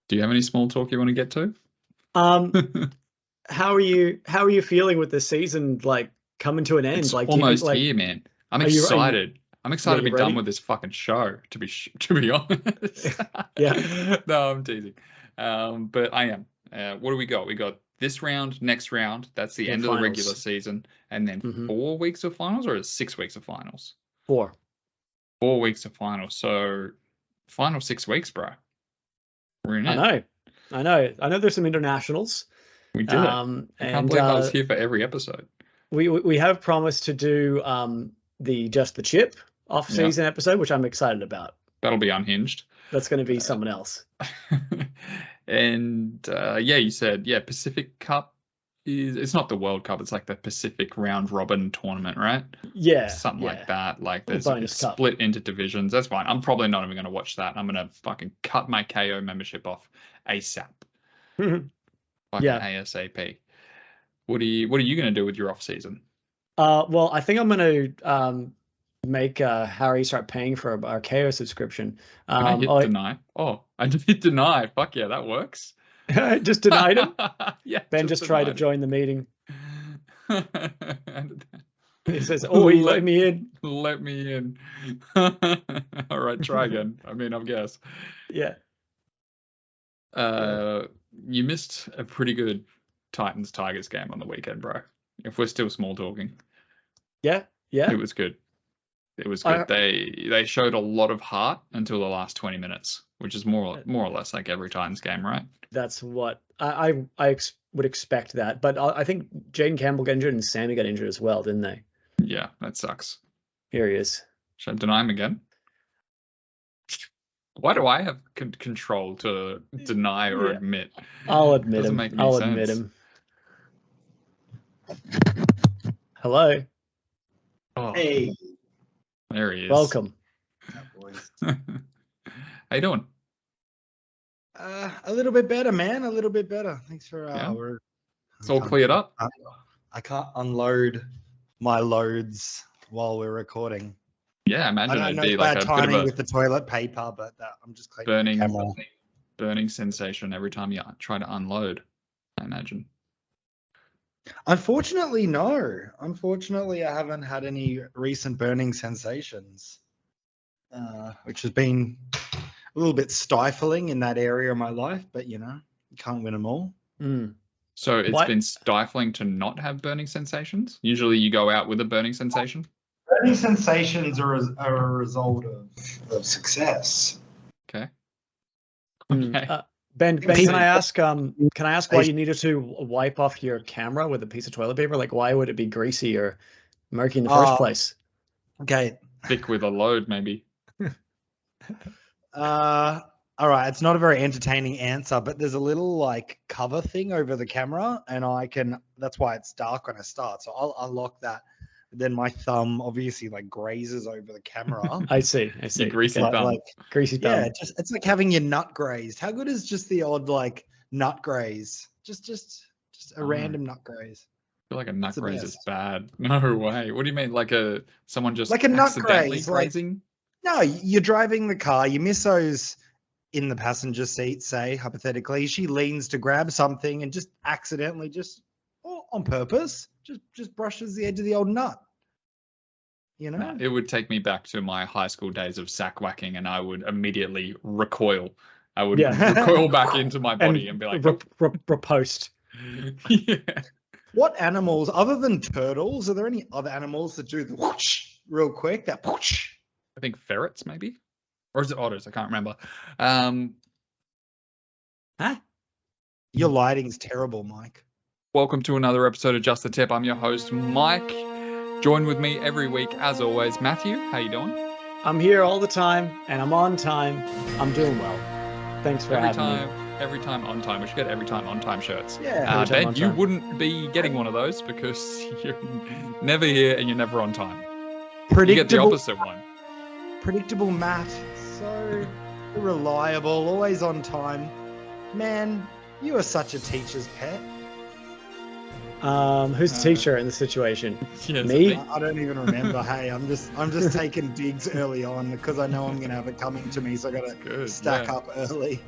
Do you have any small talk you want to get to? Um, how are you feeling with the season like coming to an end? It's Like, do you think almost like here, man. I'm are you excited. I'm excited to you be done ready? with this fucking show. To be honest. Yeah. No, I'm teasing. But I am. What do we got? We got this round, next round. That's the Then end of the regular finals. season, and then Hmm 4 weeks of finals, or is it 6 weeks of finals? 4. 4 weeks of finals. So final 6 weeks, bro. We're in it. I know. There's some internationals. We did it. I can't And believe I was here for every episode. we have promised to do the Just the Chip off-season episode, which I'm excited about. That'll be unhinged. That's going to be someone else. And you said Pacific Cup it's not the World Cup, it's like the Pacific round robin tournament, right? Yeah, Something like that. Like Little there's bonus cup. split into divisions. That's fine. I'm probably not even going to watch that. I'm going to fucking cut my KO membership off ASAP. Fucking ASAP. What are you going to do with your off season? Well, I think I'm going to make Harry start paying for our KO subscription. Can I hit deny? Oh, I just hit deny. Fuck yeah, that works. Just denied him. Yeah. Ben just tried to join the meeting. And He says, "Oh, he let me in." Let me in. All right, try again. I mean, I guess. Yeah. You missed a pretty good Titans-Tigers game on the weekend, bro. If we're still small talking. Yeah. It was good. It was good. They showed a lot of heart until the last 20 minutes, which is more or less like every Titans game, right? That's what I would expect that. But I think Jaden Campbell got injured and Sammy got injured as well, didn't they? Yeah, that sucks. Here he is. Should I deny him again? Why do I have control to deny or admit? I'll admit Doesn't him. make any I'll sense. admit him. Hello. Oh, Hey. there he is. Welcome. How you doing? A little bit better, man. A little bit better. Thanks for It's all cleared up. I can't unload my loads while we're recording. Yeah, I imagine it'd be like a bit of a with the toilet paper, but I'm just cleaning the camera. burning sensation every time you try to unload, I imagine. Unfortunately, no. Unfortunately, I haven't had any recent burning sensations, which has been a little bit stifling in that area of my life, but you can't win them all. So it's been stifling to not have burning sensations? Usually you go out with a burning sensation? Burning sensations are a result of success. Okay. Ben, can I ask why you needed to wipe off your camera with a piece of toilet paper? Like, why would it be greasy or murky in the first place? Okay. Thick with a load, maybe. All right. It's not a very entertaining answer, but there's a little like cover thing over the camera, and that's why it's dark when I start. So I'll unlock that. Then my thumb obviously like grazes over the camera. I see. Your greasy thumb. Greasy thumb. Yeah, it's like having your nut grazed. How good is just the odd like nut graze? Just a random nut graze. I feel like a nut graze is bad. No way. What do you mean? Like someone just like a nut accidentally graze, grazing? No, you're driving the car. You miss those in the passenger seat, say hypothetically. She leans to grab something and just accidentally, on purpose, just brushes the edge of the old nut. It would take me back to my high school days of sack whacking, and I would immediately recoil. I would recoil back into my body and be like, riposte. Yeah. What animals, other than turtles, are there any other animals that do the whoosh real quick? That whoosh? I think ferrets, maybe, or is it otters? I can't remember. Your lighting's terrible, Mike. Welcome to another episode of Just the Tip. I'm your host, Mike. Join with me every week, as always, Matthew. How you doing? I'm here all the time, and I'm on time. I'm doing well. Thanks for having me. Every time on time. We should get every time on time shirts. Yeah. Ben, you wouldn't be getting one of those because you're never here and you're never on time. You get the opposite one. Predictable Matt. So reliable, always on time. Man, you are such a teacher's pet. Who's the teacher in the situation? Yes, Me? I don't even remember. Hey, I'm just taking digs early on because I know I'm gonna have it coming to me, so I gotta stack up early.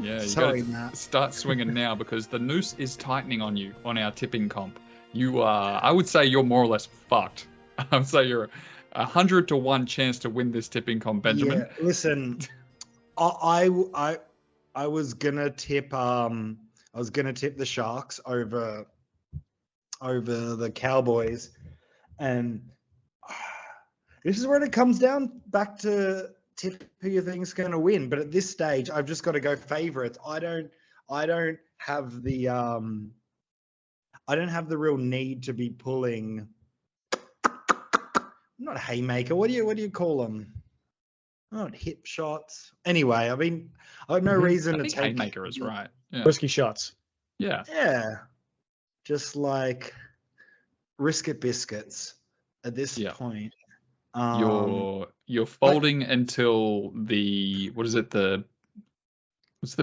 Yeah, you Sorry, got to Matt. start swinging now because the noose is tightening on you on our tipping comp. You are, I would say you're more or less fucked. I would say you're 100 to 1 chance to win this tipping comp, Benjamin. Yeah, listen, I was gonna tip the Sharks over the Cowboys, and this is where it comes down back to tip who you think is going to win. But at this stage, I've just got to go favorites. I don't have the real need to be pulling. Not haymaker. What do you call them? Not hip shots. Anyway, I mean, I have no reason to think take haymaker is right. Yeah. Risky shots. Yeah. Yeah, just like risk it biscuits at this point. You're folding until what's the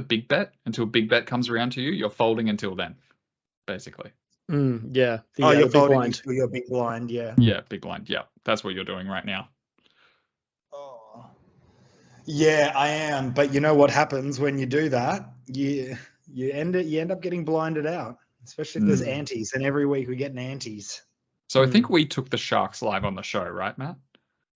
big bet? Until big bet comes around to you, you're folding until then, basically. Yeah. You're big folding blind. your big blind, yeah. Yeah, big blind. Yeah, that's what you're doing right now. Oh. Yeah, I am. But you know what happens when you do that? You end up getting blinded out, especially if there's antes. And every week we get an antes. So I think we took the Sharks live on the show, right, Matt?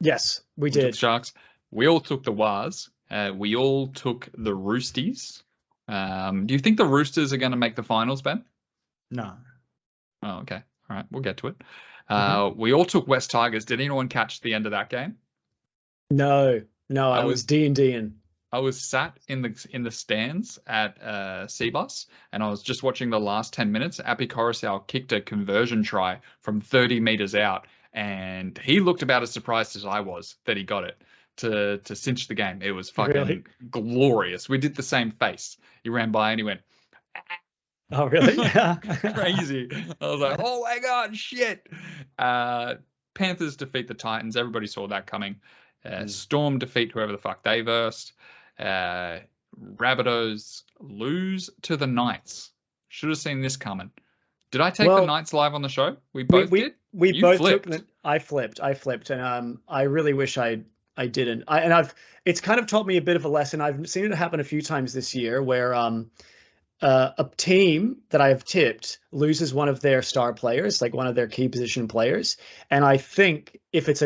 Yes, we took did. the Sharks. We all took the Waz. We all took the Roosties. Do you think the Roosters are going to make the finals, Ben? No. Oh, okay. All right, we'll get to it. We all took West Tigers. Did anyone catch the end of that game? No, I was D&D-ing. I was sat in the stands at Cbus, and I was just watching the last 10 minutes. Api Coruscant kicked a conversion try from 30 meters out, and he looked about as surprised as I was that he got it to cinch the game. It was fucking glorious. We did the same face. He ran by and he went, oh, really? crazy. I was like, oh my God, shit. Panthers defeat the Titans. Everybody saw that coming. Storm defeat whoever the fuck they versed. Rabbitohs lose to the Knights. Should have seen this coming. Did I take the Knights live on the show? We both did? We both flipped. I flipped, and I really wish I didn't. It's kind of taught me a bit of a lesson. I've seen it happen a few times this year where a team that I've tipped loses one of their star players, like one of their key position players, and I think if it's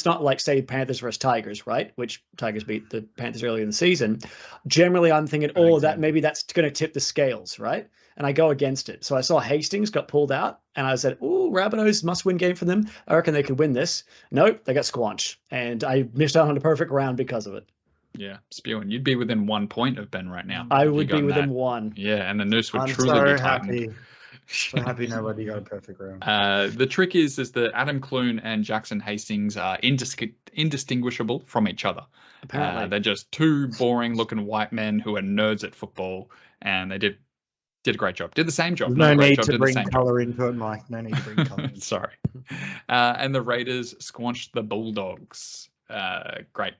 not like, say, Panthers versus Tigers, right? Which Tigers beat the Panthers earlier in the season. Generally, I'm thinking, maybe that's going to tip the scales, right? And I go against it. So I saw Hastings got pulled out, and I said, "Ooh, Rabbitohs must-win game for them. I reckon they could win this." Nope, they got squanched, and I missed out on a perfect round because of it. Yeah, spewing. You'd be within 1 point of Ben right now. I would be within one. Yeah, and the noose would truly be tightened. So happy nobody got a perfect round. The trick is that Adam Clune and Jackson Hastings are indistinguishable from each other. Apparently. They're just two boring-looking white men who are nerds at football, and they did a great job. Did the same job. No need to bring colour into it, Mike. No need to bring colour into it. Sorry. And the Raiders squashed the Bulldogs. Great.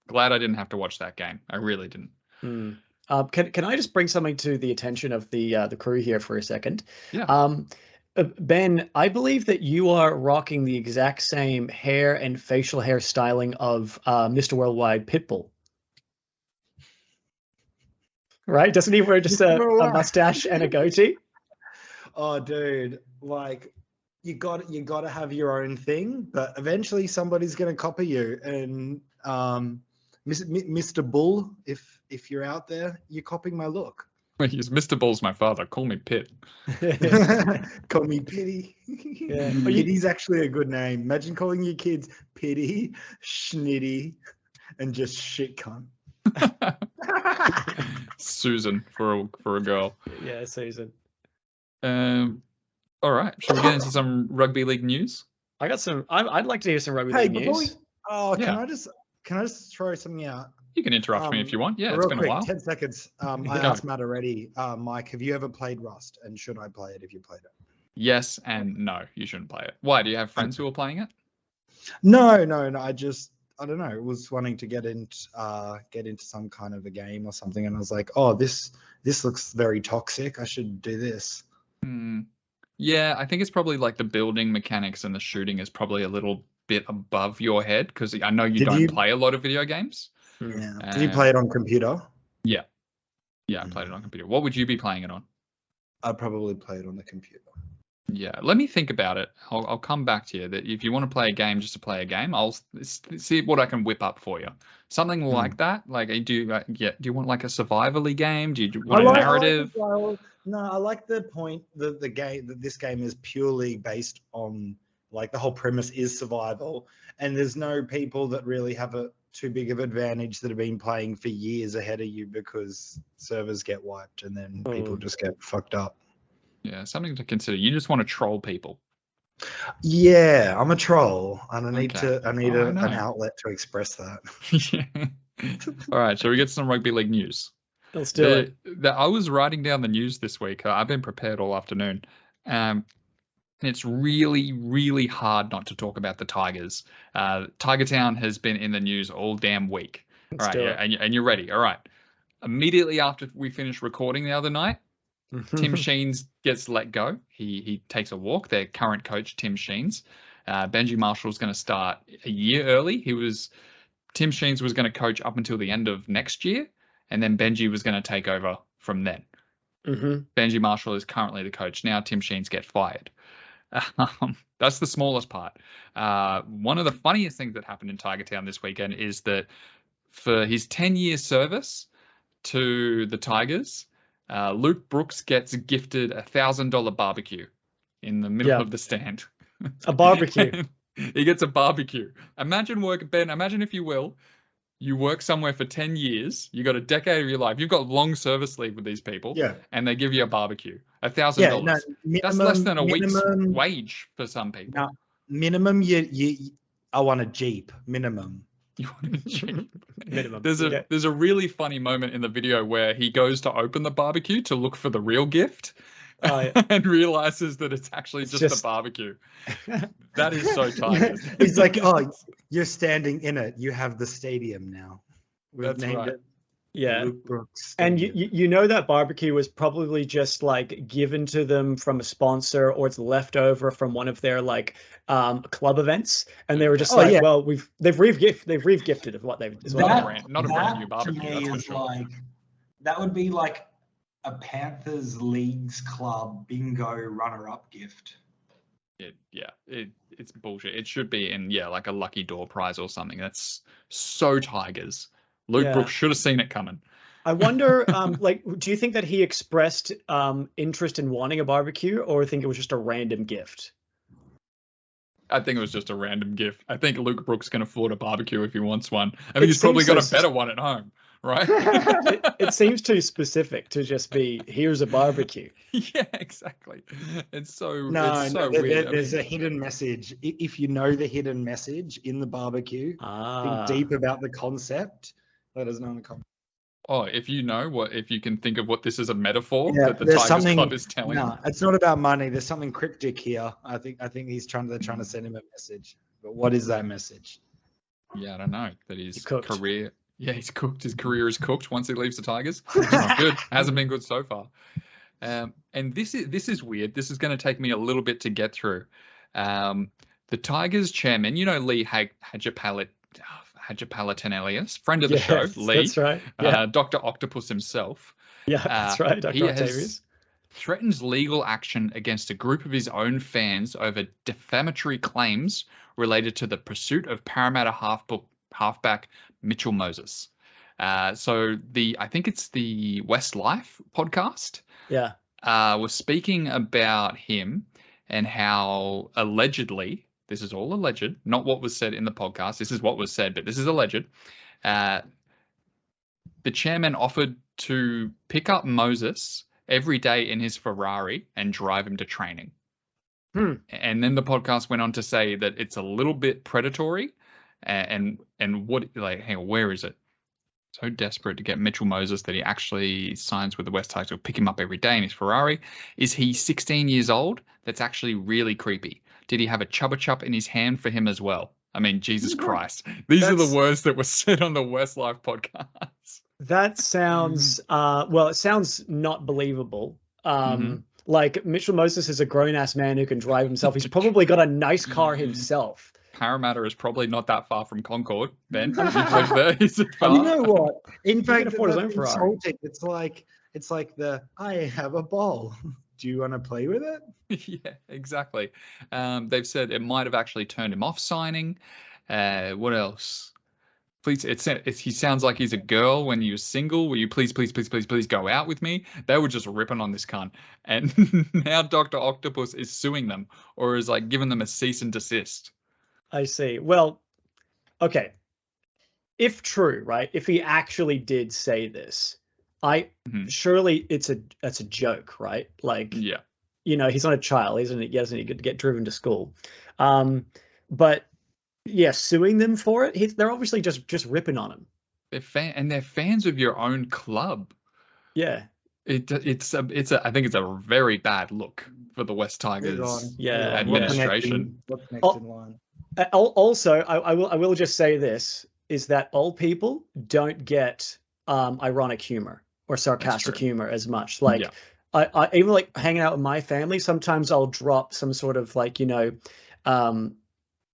Glad I didn't have to watch that game. I really didn't. Can I just bring something to the attention of the crew here for a second? Yeah. Ben, I believe that you are rocking the exact same hair and facial hair styling of Mr. Worldwide Pitbull. Right? Doesn't he wear just a mustache and a goatee? Oh, dude, like you got to have your own thing, but eventually somebody's going to copy you. And Mr. Bull, if you're out there, you're copying my look. Mr. Bull's my father. Call me Pitt. Call me Pitty. Yeah. Pitty's actually a good name. Imagine calling your kids Pitty, Schnitty, and just shit cunt. Susan for a girl. Yeah, Susan. All right. Shall we get into some rugby league news? I got some. I'd like to hear some rugby league news. Can I just throw something out? You can interrupt me if you want. Yeah, it's been quick, a while. 10 seconds. I asked Matt already. Mike, have you ever played Rust? And should I play it if you played it? Yes and no. You shouldn't play it. Why? Do you have friends who are playing it? No. I don't know. Was wanting to get into some kind of a game or something, and I was like, oh, this looks very toxic. I should do this. Yeah, I think it's probably like the building mechanics and the shooting is probably a little bit above your head because I know you don't play a lot of video games. Yeah. Did you play it on computer? Yeah. Yeah, I played it on computer. What would you be playing it on? I'd probably play it on the computer. Yeah, let me think about it. I'll come back to you. That if you want to play a game just to play a game, I'll see what I can whip up for you. Something like that. Like, do you want like a survival-y game? Do you want a narrative? I like the point that this game is purely based on, like, the whole premise is survival, and there's no people that really have a too big of advantage that have been playing for years ahead of you because servers get wiped and then people just get fucked up. Yeah, something to consider. You just want to troll people. Yeah, I'm a troll, and I need an outlet to express that. Yeah. All right, shall we get some rugby league news? Let's do it. I was writing down the news this week. I've been prepared all afternoon. It's really, really hard not to talk about the Tigers. Tiger Town has been in the news all damn week. All right, and you're ready. All right. Immediately after we finished recording the other night, Tim Sheens gets let go. He takes a walk. Their current coach, Tim Sheens. Benji Marshall's going to start a year early. Tim Sheens was going to coach up until the end of next year, and then Benji was going to take over from then. Benji Marshall is currently the coach. Now Tim Sheens gets fired. That's the smallest part. One of the funniest things that happened in Tiger Town this weekend is that for his 10-year service to the Tigers, Luke Brooks gets gifted $1,000 barbecue in the middle of the stand. A barbecue. He gets a barbecue. Imagine Ben, imagine if you will, you work somewhere for 10 years, you got a decade of your life, you've got long service leave with these people, and they give you a barbecue. $1,000. That's less than a week's wage for some people. No, minimum, I want a Jeep, minimum. You want a Jeep? Minimum. There's a really funny moment in the video where he goes to open the barbecue to look for the real gift. And realizes that it's actually just a barbecue. That is so Tigers. He's like, oh, you're standing in it. You have the stadium now. We've named it. Yeah. Luke Brooks and you know that barbecue was probably just like given to them from a sponsor, or it's left over from one of their like club events, and they were just well, they've re-gifted of what they've not a brand new barbecue. That's for sure. Like, that would be like a Panthers Leagues Club bingo runner-up gift. It's bullshit. It should be in like a lucky door prize or something. That's so Tigers. Luke Brooks should have seen it coming. I wonder, do you think that he expressed interest in wanting a barbecue, or think it was just a random gift? I think it was just a random gift. I think Luke Brooks can afford a barbecue if he wants one. I mean, he's probably got a better one at home, right? It seems too specific to just be, here's a barbecue. Yeah, exactly. It's so weird. There's a hidden message. If you know the hidden message in the barbecue, think deep about the concept. Let us know in the comments. Oh, if you can think of what this is a metaphor that the Tigers Club is telling. No, it's not about money. There's something cryptic here. I think they're trying to send him a message. But what is that message? Yeah, I don't know. That his career. Yeah, he's cooked. His career is cooked once he leaves the Tigers. It's not good. Hasn't been good so far. And this is weird. This is going to take me a little bit to get through. The Tigers chairman, Lee Hajapalatenelius, friend of the show, Lee. That's right. Yeah. Dr. Octopus himself. Yeah, that's right. Dr. Octavius threatens legal action against a group of his own fans over defamatory claims related to the pursuit of Parramatta halfback Mitchell Moses. So I think it's the West Life podcast. Yeah. Was speaking about him and how allegedly, this is all alleged, not what was said in the podcast. This is what was said, but this is alleged. The chairman offered to pick up Moses every day in his Ferrari and drive him to training. And then the podcast went on to say that it's a little bit predatory. And what, like, hang on, where is it? So desperate to get Mitchell Moses that he actually signs with the West Tigers. Will pick him up every day in his Ferrari. Is he 16 years old? That's actually really creepy. Did he have a Chubba Chup in his hand for him as well? I mean, Jesus Christ. These are the words that were said on the West Life podcast. That sounds, it sounds not believable. Like, Mitchell Moses is a grown-ass man who can drive himself. He's probably got a nice car himself. Parramatta is probably not that far from Concord, Ben. If you live there, is it far? You know what? In fact, afford his own that's Ferrari. insulting. It's like the I have a ball. Do you want to play with it? Yeah, exactly. They've said it might have actually turned him off signing. What else? Please, he sounds like he's a girl when he was single. Will you please go out with me? They were just ripping on this cunt. And now Dr. Octopus is suing them or is like giving them a cease and desist. I see. Well, okay. If true, right? If he actually did say this, surely it's a joke, right? Like, yeah, he's not a child. He doesn't get driven to school. But yeah, suing them for it. They're obviously just ripping on him. They're fans of your own club. Yeah. I think it's a very bad look for the West Tigers administration. What's next in line? Also, I will just say this is that old people don't get ironic humor or sarcastic humor as much. Like I even like hanging out with my family. Sometimes I'll drop some sort of like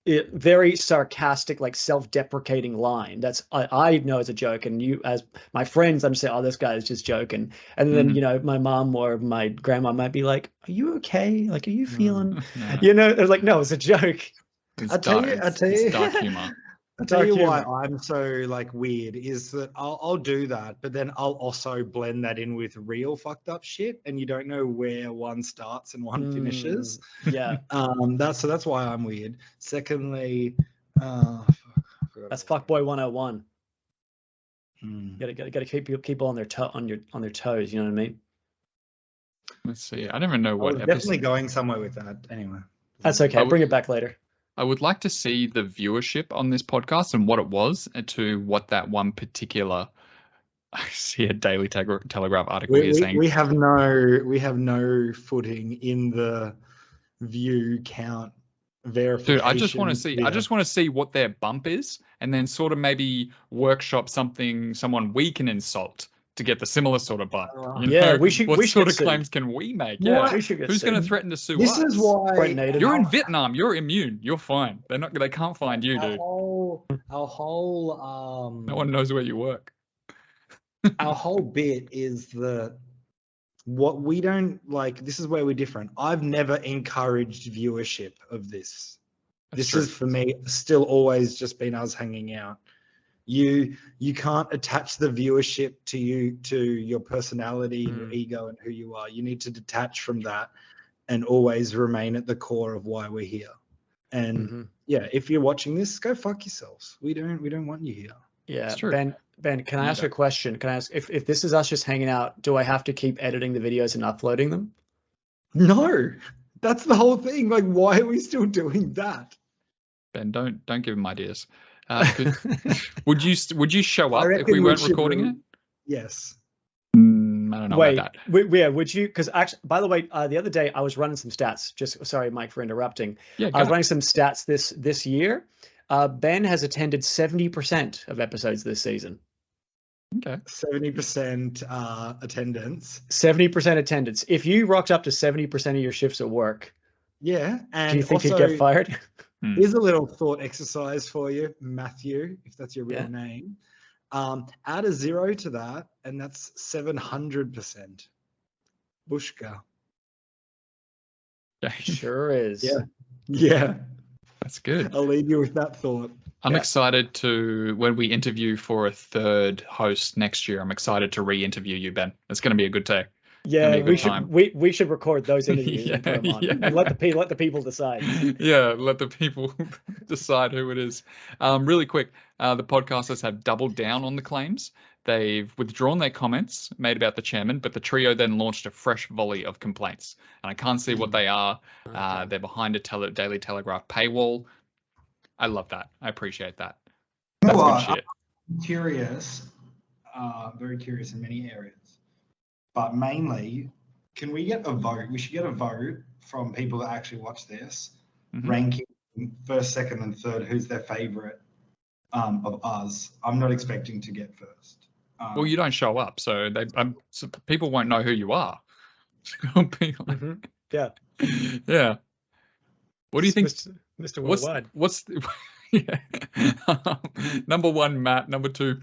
very sarcastic, like self-deprecating line that's I know as a joke, and you as my friends, I'm just saying, oh, this guy is just joking. And then my mom or my grandma might be like, are you okay? Like, are you feeling? They're like, no, it's a joke. I'll tell you, it's dark humor. I'll tell you why I'm so like weird is that I'll do that, but then I'll also blend that in with real fucked up shit, and you don't know where one starts and one finishes. Yeah. That's why I'm weird. Secondly, that's fuckboy 101. Gotta keep people on their toes. You know what I mean? Let's see. I don't even know what. Definitely going somewhere with that. Anyway, that's okay. Bring it back later. I would like to see the viewership on this podcast and what it was to what that one particular. I see a Daily Telegraph article here saying we have no footing in the view count verification. Dude, I just want to see. I just want to see what their bump is, and then sort of maybe workshop someone we can insult to get the similar sort of bump. We should. What sort of see. claims can we make? Yeah, who's going to threaten to sue us? This is why you're in Vietnam. You're immune. You're fine. They can't find you, dude. Our whole no one knows where you work. Our whole bit is that what we don't like. This is where we're different. I've never encouraged viewership of this. This is for me still always just been us hanging out. You can't attach the viewership to your personality, your ego, and who you are. You need to detach from that and always remain at the core of why we're here. And if you're watching this, go fuck yourselves. We don't want you here. Yeah, Ben, can I ask a question? Can I ask if this is us just hanging out, do I have to keep editing the videos and uploading them? No, that's the whole thing. Like, why are we still doing that? Ben, don't give him ideas. Would you show up if we weren't recording it? Yes. I don't know about that. Would you? Because actually, by the way, the other day I was running some stats. Just sorry, Mike, for interrupting. Yeah, I was running some stats this year. Ben has attended 70% of episodes this season. Okay. 70% attendance. 70% attendance. If you rocked up to 70% of your shifts at work, and do you think you'd get fired? Here's a little thought exercise for you, Matthew, if that's your real name. Add a 0 to that, and that's 700%. Bushka. Sure is. Yeah. That's good. I'll leave you with that thought. I'm excited to, when we interview for a third host next year, I'm excited to re-interview you, Ben. It's going to be a good day. Yeah, we should record those interviews and put them on. And let the people decide. Yeah, let the people decide who it is. Really quick, the podcasters have doubled down on the claims. They've withdrawn their comments made about the chairman, but the trio then launched a fresh volley of complaints. And I can't see what they are. Okay. They're behind a Daily Telegraph paywall. I love that. I appreciate that. That's good shit. I'm curious, very curious in many areas. But mainly, can we get a vote? We should get a vote from people that actually watch this, ranking first, second, and third, who's their favorite of us. I'm not expecting to get first. Well, you don't show up, so people won't know who you are. Yeah. What do you think? Mr. Worldwide. What's yeah. Number 1, Matt. Number 2,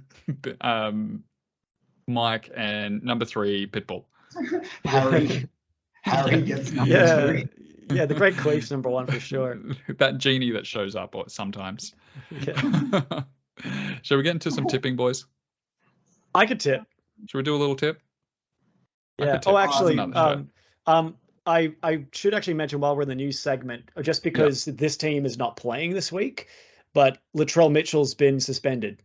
Mike, and number 3, Pitbull. Harry gets number 2. Yeah, the Great Queef's number 1 for sure. That genie that shows up sometimes. Yeah. Shall we get into some tipping, boys? I could tip. Should we do a little tip? Yeah. Oh, actually, I should actually mention while we're in the news segment, just because this team is not playing this week, but Latrell Mitchell's been suspended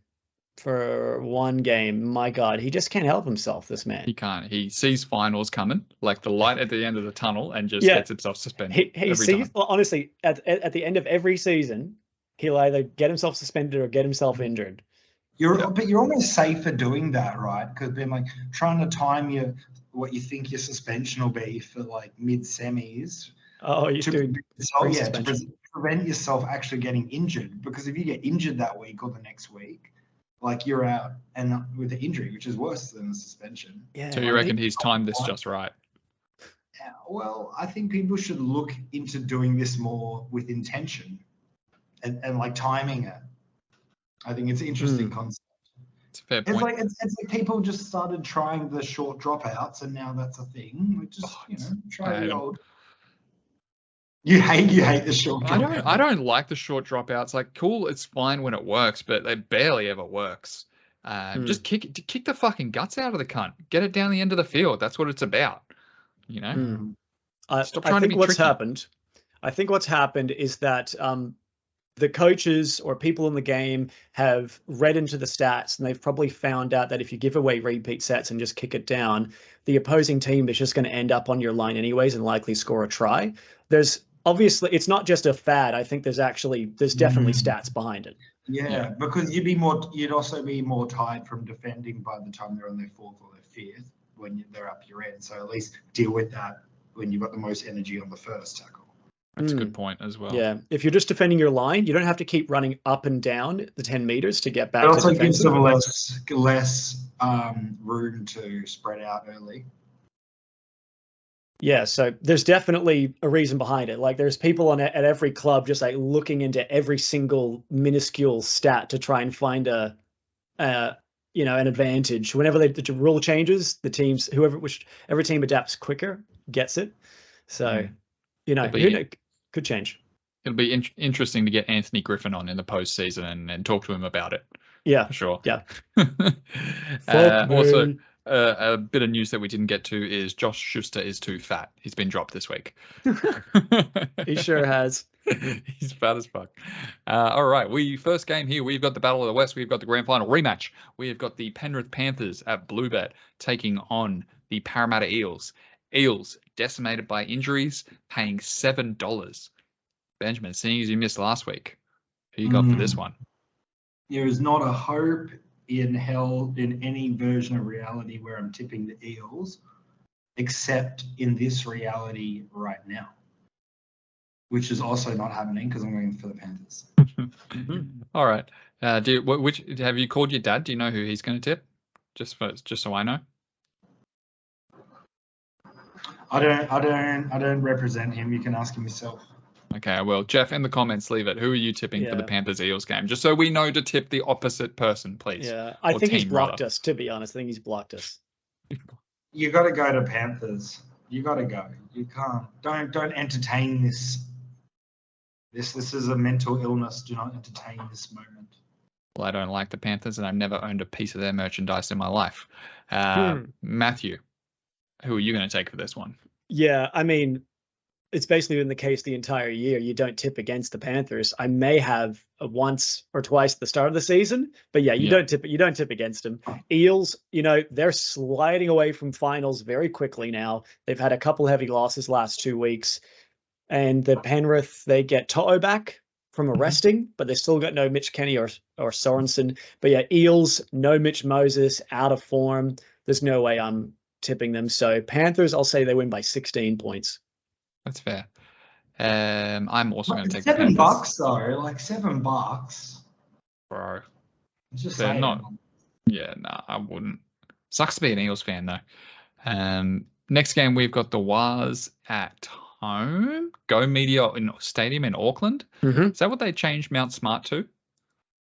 for 1 game. My God, he just can't help himself, this man. He can't. He sees finals coming, like the light at the end of the tunnel, and just gets himself suspended. He sees, well, honestly, at the end of every season, he'll either get himself suspended or get himself injured. But you're almost safer doing that, right? Because they're like trying to time what you think your suspension will be for like mid semis. Oh, you're doing to prevent yourself actually getting injured. Because if you get injured that week or the next week, like you're out and with the injury, which is worse than the suspension. Yeah. So you reckon he's timed this just right? Yeah, well, I think people should look into doing this more with intention and like timing it. I think it's an interesting concept. It's a fair point. It's like people just started trying the short dropouts, and now that's a thing. We just try the old. You hate the short dropouts. I don't like the short dropouts. Like, cool, it's fine when it works, but it barely ever works. Just kick the fucking guts out of the cunt. Get it down the end of the field. That's what it's about. You know. Stop trying to be tricky. I think what's happened is that the coaches or people in the game have read into the stats, and they've probably found out that if you give away repeat sets and just kick it down, the opposing team is just going to end up on your line anyways and likely score a try. There's obviously, it's not just a fad. I think there's definitely stats behind it. Yeah, because you'd also be more tired from defending by the time they're on their 4th or their 5th when they're up your end. So at least deal with that when you've got the most energy on the first tackle. That's a good point as well. Yeah, if you're just defending your line, you don't have to keep running up and down the 10 meters to get back. It also gives them less room to spread out early. Yeah, so there's definitely a reason behind it. Like there's people at every club just like looking into every single minuscule stat to try and find an advantage. Whenever the rule changes, every team adapts quicker, gets it. So, could change. It'll be interesting to get Anthony Griffin on in the postseason and talk to him about it. Yeah, for sure. Yeah. Also, a bit of news that we didn't get to is Josh Schuster is too fat. He's been dropped this week. He sure has. He's fat as fuck. All right, first game here. We've got the Battle of the West. We've got the grand final rematch. We've got the Penrith Panthers at Bluebet taking on the Parramatta Eels. Eels decimated by injuries, paying $7. Benjamin, seeing as you missed last week, who you got for this one? There is not a hope in hell in any version of reality where I'm tipping the Eels, except in this reality right now, which is also not happening because I'm going for the Panthers. All right. Have you called your dad? Do you know who he's going to tip? Just so I know. I don't represent him. You can ask him yourself. Okay, well, Jeff, in the comments, leave it. Who are you tipping for the Panthers-Eels game? Just so we know to tip the opposite person, please. Yeah, I think he's blocked us, to be honest. I think he's blocked us. You got to go to Panthers. You got to go. You can't. Don't entertain this. This is a mental illness. Do not entertain this moment. Well, I don't like the Panthers, and I've never owned a piece of their merchandise in my life. Matthew, who are you going to take for this one? Yeah, I mean, it's basically been the case the entire year. You don't tip against the Panthers. I may have once or twice at the start of the season, but you don't tip. You don't tip against them. Eels, they're sliding away from finals very quickly now. They've had a couple heavy losses last 2 weeks, and the Penrith, they get To'o back from arresting, but they still got no Mitch Kenny or Sorensen. But yeah, Eels, no Mitch Moses, out of form. There's no way I'm tipping them. So Panthers, I'll say they win by 16 points. That's fair. I'm also going to take $7 $7 though, like $7, bro. It's just They're saying. not. Yeah, no, I wouldn't. Sucks to be an Eels fan though. Next game we've got the Waz at home. Go Media Stadium in Auckland. Mm-hmm. Is that what they changed Mount Smart to?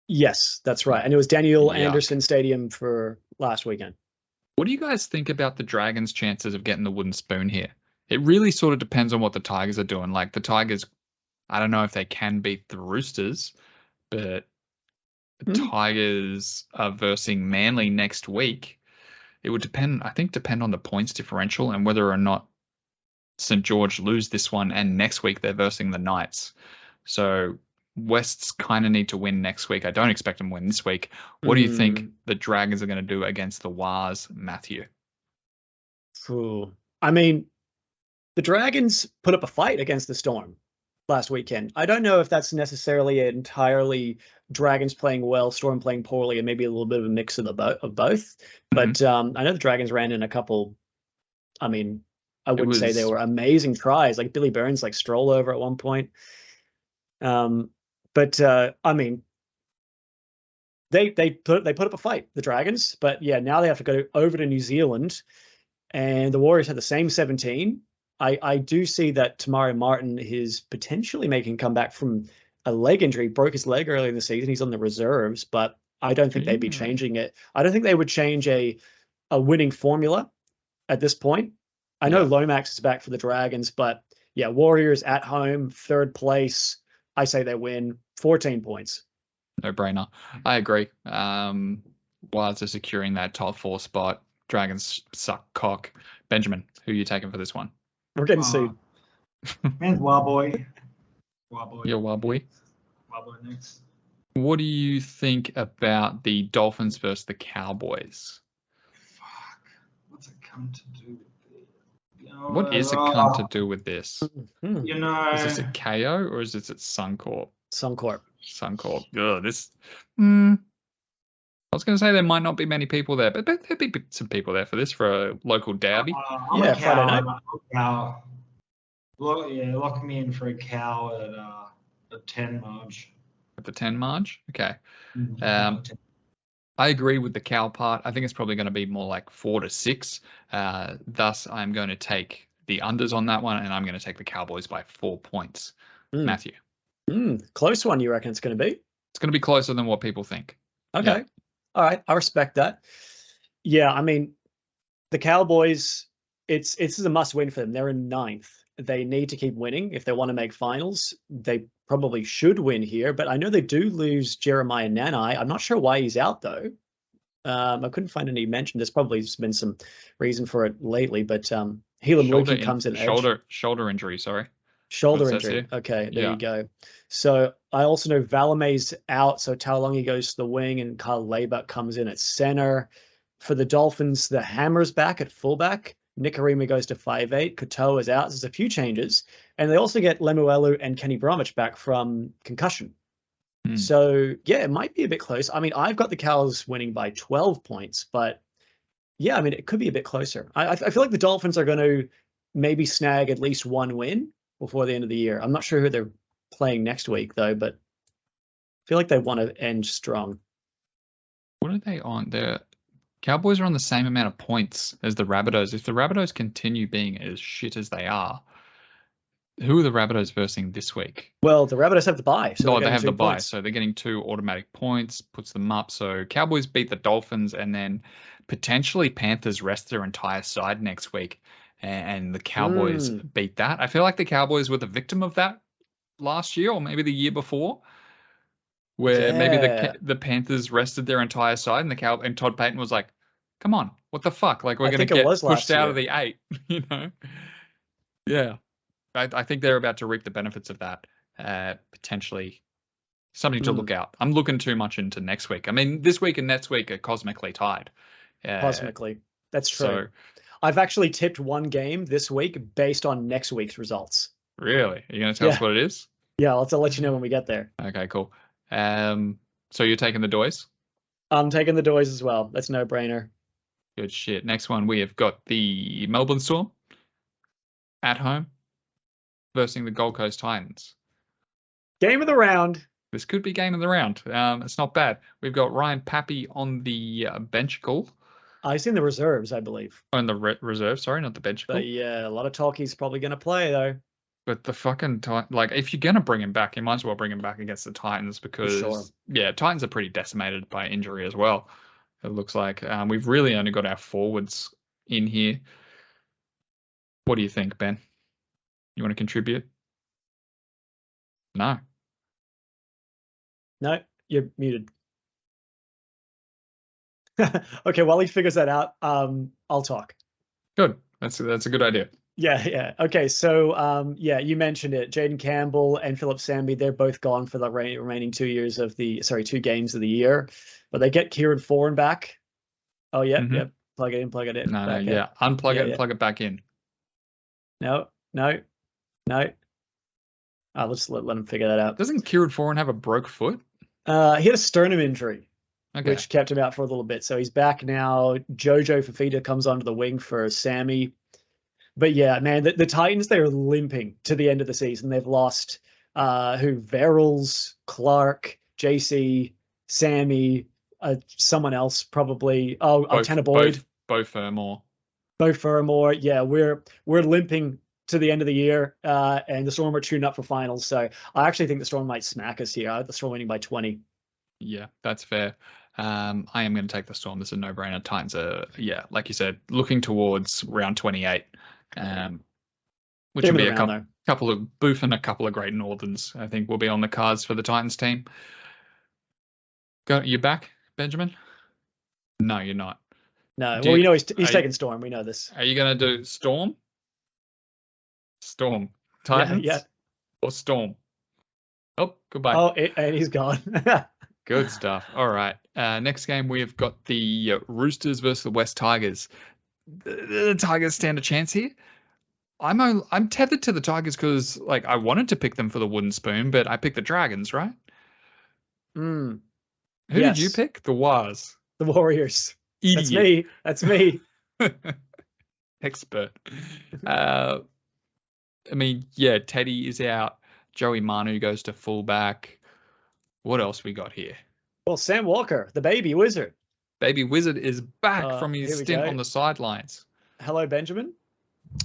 Yes, that's right. And it was Daniel Yuck. Anderson Stadium for last weekend. What do you guys think about the Dragons' chances of getting the wooden spoon here? It really sort of depends on what the Tigers are doing. Like the Tigers, I don't know if they can beat the Roosters, but the Tigers are versing Manly next week. It would depend on the points differential and whether or not St. George lose this one, and next week they're versing the Knights. So Wests kind of need to win next week. I don't expect them to win this week. What do you think the Dragons are going to do against the Wars, Matthew? Ooh. I mean, the Dragons put up a fight against the Storm last weekend. I don't know if that's necessarily entirely Dragons playing well, Storm playing poorly, and maybe a little bit of a mix of both. But I know the Dragons ran in a couple. I mean, I wouldn't say they were amazing tries. Like Billy Burns, like stroll over at one point. But I mean, they put up a fight, the Dragons. But yeah, now they have to go over to New Zealand, and the Warriors had the same 17. I do see that Tamari Martin is potentially making a comeback from a leg injury. Broke his leg early in the season. He's on the reserves, but I don't think they'd be changing it. I don't think they would change a winning formula at this point. I know Lomax is back for the Dragons, but yeah, Warriors at home, third place. I say they win 14 points. No brainer. I agree. Wires are securing that top 4 spot. Dragons suck cock. Benjamin, who are you taking for this one? We're getting sued. Man's Warboy. Warboy. Your Warboy. Warboy next. What do you think about the Dolphins versus the Cowboys? Fuck. What's it come to do with this? What is it come to do with this? You know, is this a KO or is this at Suncorp? Suncorp. Ugh, this. I was going to say there might not be many people there, but there'd be some people there for this, for a local derby. Friday night. Cow. Lock me in for a cow at 10 March. At the 10 March? Okay. I agree with the cow part. I think it's probably going to be more like 4 to 6. Thus, I'm going to take the unders on that one, and I'm going to take the Cowboys by 4 points. Matthew. Close one, you reckon it's going to be? It's going to be closer than what people think. Okay. Yeah. All right. I respect that. Yeah, I mean, the Cowboys, it's a must win for them. They're in 9th. They need to keep winning if they want to make finals. They probably should win here, but I know they do lose Jeremiah Nanai. I'm not sure why he's out, though. I couldn't find any mention. There's probably been some reason for it lately, but Helam Luki comes in. Shoulder injury, sorry. Shoulder injury. Okay, there you go. So I also know Valame's out, so Taulongi goes to the wing, and Kyle Laybuck comes in at center. For the Dolphins, the Hammer's back at fullback. Nikarima goes to 5'8". Katoa is out. There's a few changes. And they also get Lemuelu and Kenny Bromwich back from concussion. So, yeah, it might be a bit close. I mean, I've got the Cows winning by 12 points. But, yeah, I mean, it could be a bit closer. I feel like the Dolphins are going to maybe snag at least one win before the end of the year. I'm not sure who they're playing next week, though. But I feel like they want to end strong. What are they on? They're... Cowboys are on the same amount of points as the Rabbitohs. If the Rabbitohs continue being as shit as they are, who are the Rabbitohs versing this week? Well, the Rabbitohs have the bye. So they have the bye, so they're getting 2 automatic points, puts them up. So Cowboys beat the Dolphins, and then potentially Panthers rest their entire side next week, and the Cowboys beat that. I feel like the Cowboys were the victim of that last year, or maybe the year before, where maybe the Panthers rested their entire side, and Todd Payton was like, come on, what the fuck? Like, we're going to get pushed out of the 8, you know? Yeah. I think they're about to reap the benefits of that. Potentially something to look out. I'm looking too much into next week. I mean, this week and next week are cosmically tied. Cosmically. That's true. So, I've actually tipped one game this week based on next week's results. Really? Are you going to tell us what it is? Yeah, I'll let you know when we get there. Okay, cool. So you're taking the Doys? I'm taking the Doys as well. That's no brainer. Good shit. Next one, we have got the Melbourne Storm at home versus the Gold Coast Titans. Game of the round. This could be game of the round. It's not bad. We've got Ryan Pappy on the bench call. He's in the reserves, I believe. On the reserve, sorry, not the bench call. But yeah, a lot of talk he's probably going to play, though. But the fucking like, if you're gonna bring him back, you might as well bring him back against the Titans because Titans are pretty decimated by injury as well. It looks like we've really only got our forwards in here. What do you think, Ben? You want to contribute? No. No, you're muted. Okay, while he figures that out, I'll talk. Good. That's a good idea. Yeah. Okay, so you mentioned it. Jaden Campbell and Philip Sandby, they're both gone for the remaining 2 games of the year. But they get Kieran Foran back. Oh, yeah, Mhm. yep. Plug it in. No, back yeah. Unplug Yeah, it and yeah. plug it back in. No. Let's let him figure that out. Doesn't Kieran Foran have a broke foot? He had a sternum injury, Okay. which kept him out for a little bit. So he's back now. Jojo Fafita comes onto the wing for Sammy. But yeah, man, the Titans, they're limping to the end of the season. They've lost Verrills, Clark, JC, Sammy, someone else probably. Tanner Boyd. Bo Fermor. Bo Fermor. Yeah, we're limping to the end of the year, and the Storm are tuned up for finals. So I actually think the Storm might smack us here. The Storm winning by 20. Yeah, that's fair. I am going to take the Storm. This is a no-brainer. Titans are, like you said, looking towards round 28, which will be a couple of Booth and a couple of great Northerns, I think, will be on the cards for the Titans team. You back, Benjamin? No, you're not. No, well, he's taking Storm. We know this. Are you going to do Storm? Storm. Titans? Yeah. Or Storm? Oh, goodbye. Oh, and he's gone. Good stuff. All right. Next game, we've got the Roosters versus the West Tigers. The Tigers stand a chance here. I'm tethered to the Tigers because I wanted to pick them for the wooden spoon, but I picked the Dragons, right? Who did you pick? The Wars. The Warriors. Idiot. That's me. Expert. Teddy is out. Joey Manu goes to fullback. What else we got here? Well, Sam Walker, the baby wizard. Baby wizard is back from his stint on the sidelines. Hello, Benjamin.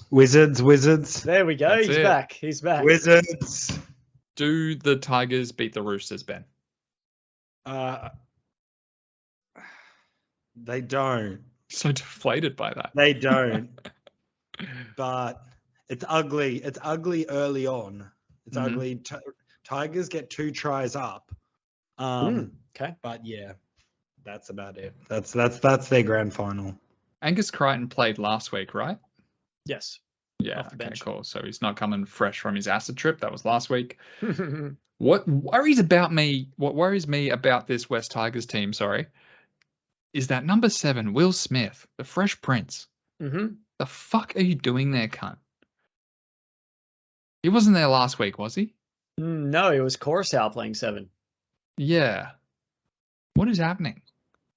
Wizards. There we go. He's back. Wizards. Do the Tigers beat the Roosters, Ben? They don't. So deflated by that. They don't. But it's ugly. It's ugly early on. It's ugly. Tigers get 2 tries up. Okay. But yeah, that's about it. That's their grand final. Angus Crichton played last week, right? Yes. Yeah. Okay, cool. So he's not coming fresh from his acid trip. That was last week. What worries me about this West Tigers team, is that number 7, Will Smith, the Fresh Prince. The fuck are you doing there, cunt? He wasn't there last week, was he? No, it was Coruscant playing 7. Yeah. What is happening?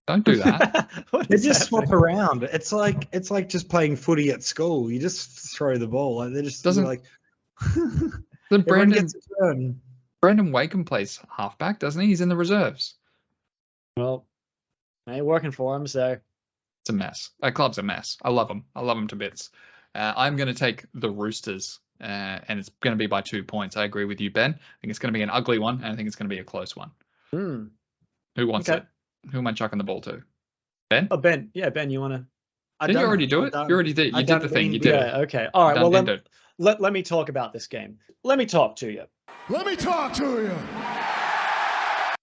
Don't do that. They just swap around. It's like just playing footy at school. You just throw the ball. They just doesn't like. Then Brandon Wakeham plays halfback, doesn't he? He's in the reserves. Well, ain't working for him, so it's a mess. That club's a mess. I love him. I love him to bits. I'm going to take the Roosters, and it's going to be by 2 points. I agree with you, Ben. I think it's going to be an ugly one, and I think it's going to be a close one. Who wants it? Who am I chucking the ball to? Ben? Oh, Ben. Yeah, Ben, you want to? Did you already do it? You already did. You did the thing. You did it. Yeah, okay. All right, well, let me talk about this game. Let me talk to you.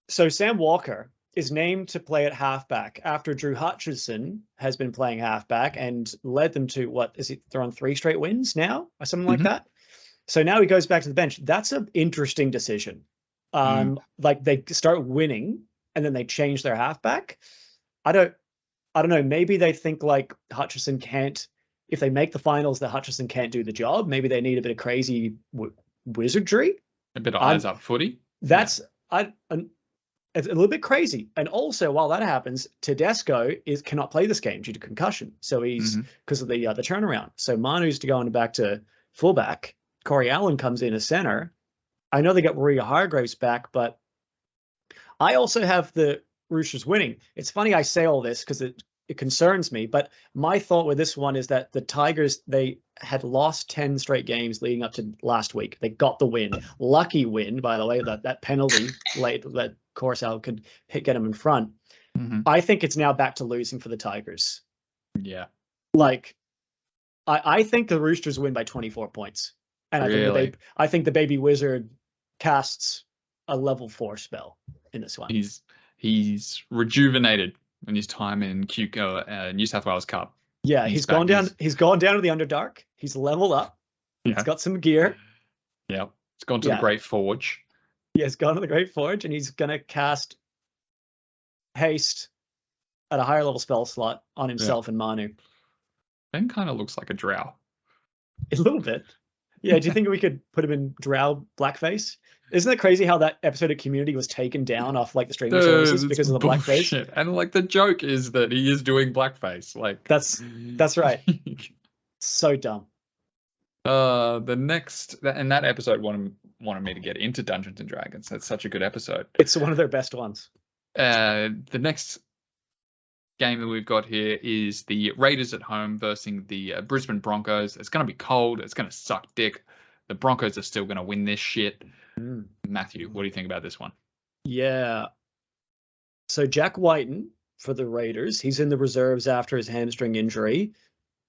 So Sam Walker is named to play at halfback after Drew Hutchison has been playing halfback and led them to, they're on 3 straight wins now or something like that. So now he goes back to the bench. That's an interesting decision. They start winning and then they change their halfback. I don't know. Maybe they think Hutchison can't, if they make the finals, that Hutchison can't do the job. Maybe they need a bit of crazy wizardry. A bit of eyes up footy. It's a little bit crazy. And also, while that happens, Tedesco cannot play this game due to concussion. So he's because of the turnaround. So Manu's going back to fullback. Corey Allen comes in as center. I know they got Maria Hargraves back, but I also have the Roosters winning. It's funny I say all this because it concerns me. But my thought with this one is that the Tigers, they had lost 10 straight games leading up to last week. They got the win. Lucky win, by the way, that penalty late that Coruscant could get them in front. Mm-hmm. I think it's now back to losing for the Tigers. Yeah. Like, I think the Roosters win by 24 points. And I think the baby wizard casts a level 4 spell in this one. He's rejuvenated in his time in New South Wales Cup. Yeah, he's gone down to the Underdark. He's leveled up. Yeah. He's got some gear. Yeah. He's gone to the Great Forge. Yeah, he's gone to the Great Forge, and he's gonna cast haste at a higher level spell slot on himself and Manu. Ben kind of looks like a drow. A little bit. Yeah, do you think we could put him in drow blackface? Isn't it crazy how that episode of Community was taken down off like the streaming services because of the blackface? And like the joke is that he is doing blackface. Like that's right. So dumb. That episode wanted me to get into Dungeons and Dragons. That's such a good episode. It's one of their best ones. The next game that we've got here is the Raiders at home versus the Brisbane Broncos. It's going to be cold. It's going to suck dick. The Broncos are still going to win this shit. Matthew, what do you think about this one? Yeah. So Jack Whiten for the Raiders, he's in the reserves after his hamstring injury.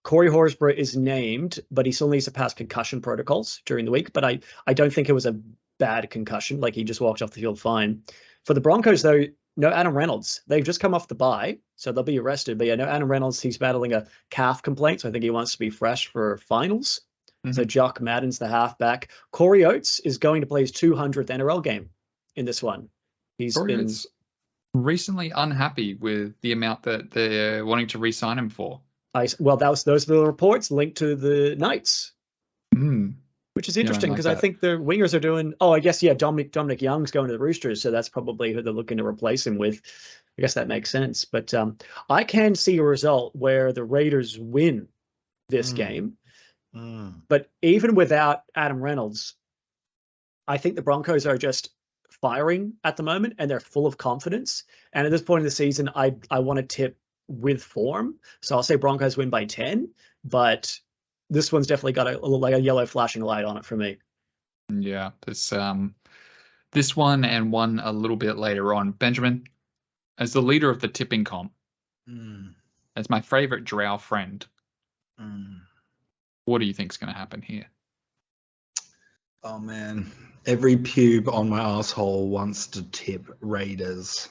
Corey Horsburgh is named, but he still needs to pass concussion protocols during the week. But I don't think it was a bad concussion. Like, he just walked off the field fine. For the Broncos, though, no Adam Reynolds. They've just come off the bye, so they'll be arrested. But yeah, no Adam Reynolds. He's battling a calf complaint, so I think he wants to be fresh for finals. Mm-hmm. So Jock Madden's the halfback. Corey Oates is going to play his 200th NRL game in this one. He's been recently unhappy with the amount that they're wanting to re-sign him for. Those were the reports linked to the Knights. Which is interesting because I think the wingers are doing. Oh, I guess Dominic Young's going to the Roosters, so that's probably who they're looking to replace him with. I guess that makes sense. But I can see a result where the Raiders win this game. But even without Adam Reynolds, I think the Broncos are just firing at the moment, and they're full of confidence. And at this point in the season, I want to tip with form, so I'll say Broncos win by 10. But this one's definitely got a yellow flashing light on it for me. Yeah, this one and one a little bit later on. Benjamin, as the leader of the tipping comp, as my favorite drow friend, what do you think's going to happen here? Oh man, every pube on my asshole wants to tip Raiders.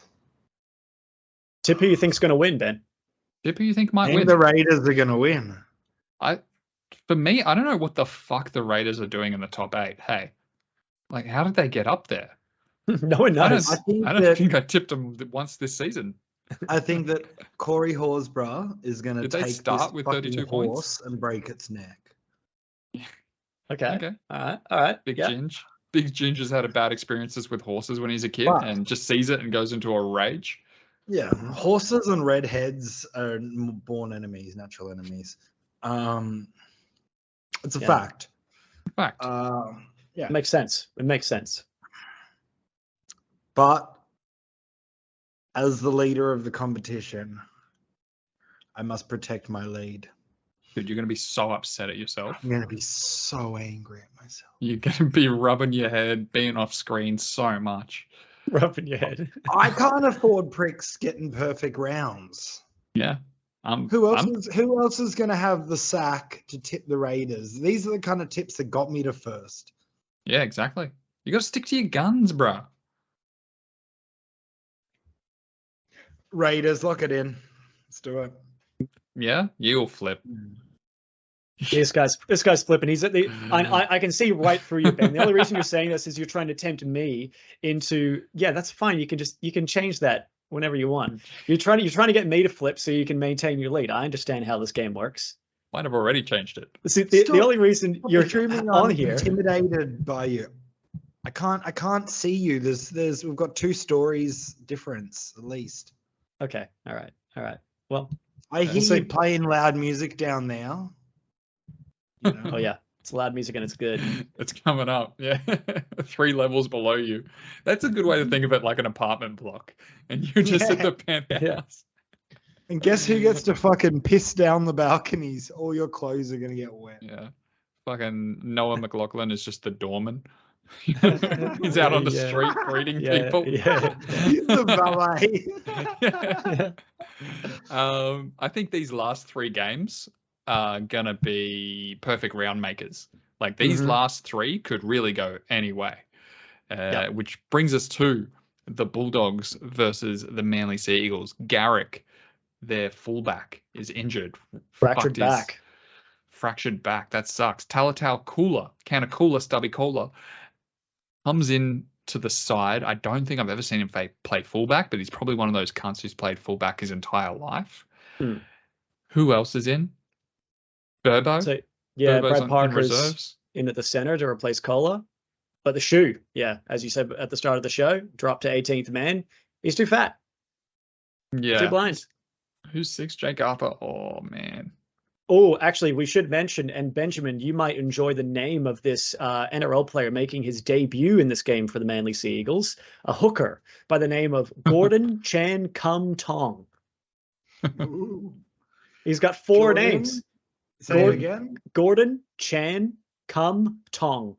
Tip who you think's going to win, Ben? Tip who you think might win? The Raiders are going to win. For me, I don't know what the fuck the Raiders are doing in the top 8. Hey, like, how did they get up there? No one knows. I don't think I tipped them once this season. I think that Corey Horsburgh is going to take start with 32 points and break its neck. Okay. All right. Big Ginge has had bad experiences with horses when he's a kid and just sees it and goes into a rage. Yeah, horses and redheads are born enemies, natural enemies. It's a fact. Yeah, it makes sense. But as the leader of the competition, I must protect my lead. Dude, you're going to be so upset at yourself. I'm going to be so angry at myself. You're going to be rubbing your head, being off screen so much. Rubbing your head. I can't afford pricks getting perfect rounds. Yeah. Who else is going to have the sack to tip the Raiders? These are the kind of tips that got me to first. Yeah, exactly. You got to stick to your guns, bro. Raiders, lock it in. Let's do it. Yeah, you'll flip. This guy's flipping. He's at the. I can see right through you, Ben. The only reason you're saying this is you're trying to tempt me into. Yeah, that's fine. You can change that whenever you want. You're trying to get me to flip so you can maintain your lead. I understand how this game works. Might have already changed it. See, the only reason you're on here, intimidated by you. I can't see you. We've got 2 stories difference at least. Okay. All right. Well, I hear you playing loud music down there. You know? Oh yeah, it's loud music and it's good. It's coming up. Yeah, 3 levels below you. That's a good way to think of it, like an apartment block, and you're just at the penthouse. And guess who gets to fucking piss down the balconies? All your clothes are gonna get wet. Yeah. Fucking Noah McLaughlin is just the doorman. He's out on the street greeting people. The valet. I think these last 3 games are gonna be perfect round makers. Like these last 3 could really go any way. Which brings us to the Bulldogs versus the Manly Sea Eagles. Garrick, their fullback, is injured. Fractured back. Fractured back. That sucks. Talatau Kula, Stubby Kula, comes in to the side. I don't think I've ever seen him play fullback, but he's probably one of those cunts who's played fullback his entire life. Who else is in? Burbo. So, Burbo's Brad Parker's in at the center to replace Kola. But the shoe, as you said at the start of the show, dropped to 18th man. He's too fat. Yeah. Too blind. Who's 6? Jake Arthur. Oh, man. Oh, actually, we should mention, and Benjamin, you might enjoy the name of this NRL player making his debut in this game for the Manly Sea Eagles, a hooker by the name of Gordon Chan Kum Tong. He's got 4 names. Say it again. Gordon Chan Kum Tong.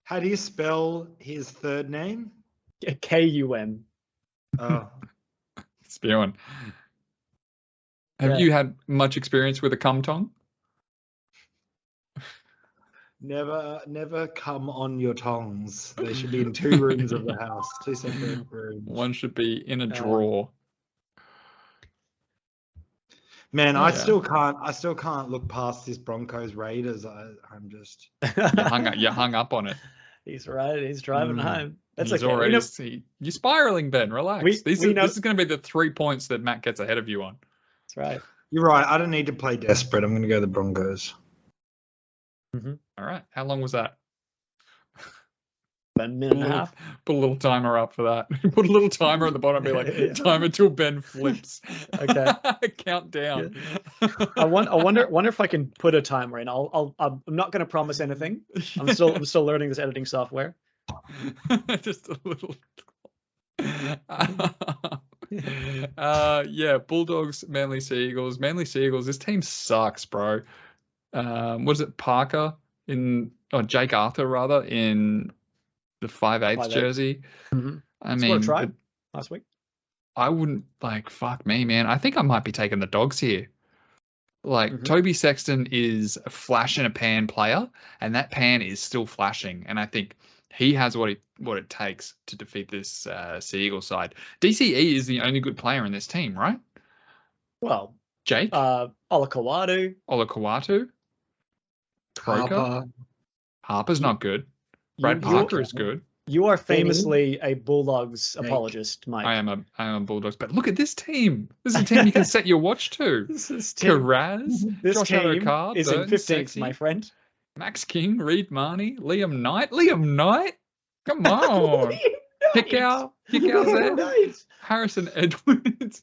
How do you spell his third name? K-U-M. Oh. Spewing. Have you had much experience with a cum tong? Never come on your tongs. They should be in 2 rooms of the house, 2 separate rooms. One should be in a drawer. Man, I still can't look past this Broncos Raiders. I'm just you hung up on it. He's right. He's driving home. That's He's okay. already you're spiraling, Ben. Relax. This is going to be the 3 points that Matt gets ahead of you on. That's right. You're right. I don't need to play desperate. I'm going to go the Broncos. All right. How long was that? A minute and a half. Put a little timer up for that. Put a little timer at the bottom. Be like, time until Ben flips. Okay. Countdown. Yeah. I wonder if I can put a timer in. I'm not going to promise anything. I'm still learning this editing software. Just a little. Bulldogs, Manly Sea Eagles. Manly Sea Eagles. This team sucks, bro. Was it Jake Arthur rather in the 5/8 jersey? I mean, try last week. I wouldn't fuck me, man. I think I might be taking the Dogs here. Toby Sexton is a flash in a pan player, and that pan is still flashing. And I think he has what it takes to defeat this Sea Eagle side. DCE is the only good player in this team, right? Well, Jake, Olakau'atu, Croker, Harper's not good. Brad Parker is good. You are famously a Bulldogs apologist, Mike. I am a Bulldogs, but look at this team. This is a team you can set your watch to. This Karaz, this Josh team Adokar, is in 15th, my friend. Max King, Reed Marnie, Liam Knight. Come on. Hickow there. Harrison Edwards.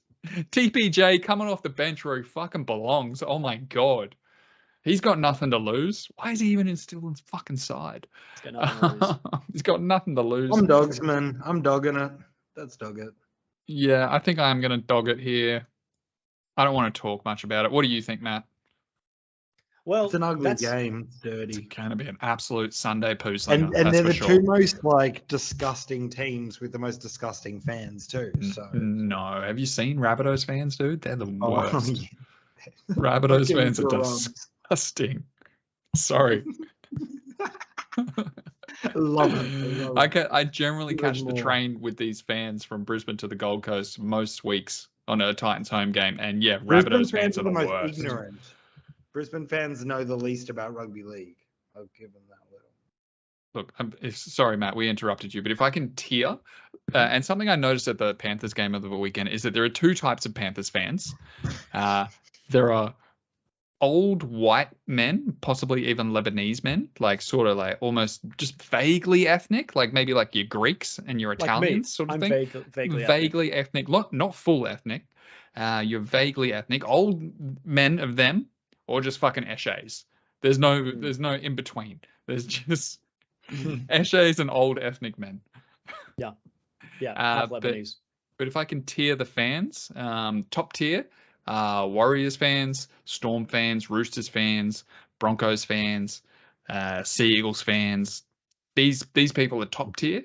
TPJ coming off the bench where he fucking belongs. Oh my God. He's got nothing to lose. Why is he even still in his fucking side? He's got nothing to lose. I'm Dogsman. I'm dogging it. Let's dog it. Yeah, I think I'm going to dog it here. I don't want to talk much about it. What do you think, Matt? Well, it's an ugly game. It's dirty. It's going to be an absolute Sunday poo slinger. And they're the 2 most disgusting teams with the most disgusting fans too. So no, have you seen Rabbitohs fans, dude? They're the worst. Yeah. Rabbitohs fans are disgusting. Sorry. Love it. I generally catch the train with these fans from Brisbane to the Gold Coast most weeks on a Titans home game, and Rabbitohs fans are the worst. Ignorant. Brisbane fans know the least about rugby league. I'll give them that little. Look, sorry, Matt, we interrupted you, but if I can tier, and something I noticed at the Panthers game of the weekend is that there are 2 types of Panthers fans. There are old white men, possibly even Lebanese men, almost just vaguely ethnic, maybe your Greeks and your Italians sort of thing. Vaguely ethnic, not full ethnic. You're vaguely ethnic. Old men of them, or just fucking Eshays. There's no in between. There's just Eshays and old ethnic men. Yeah, half Lebanese. But if I can tier the fans, top tier, Warriors fans, Storm fans, Roosters fans, Broncos fans, Sea Eagles fans. These people are top tier.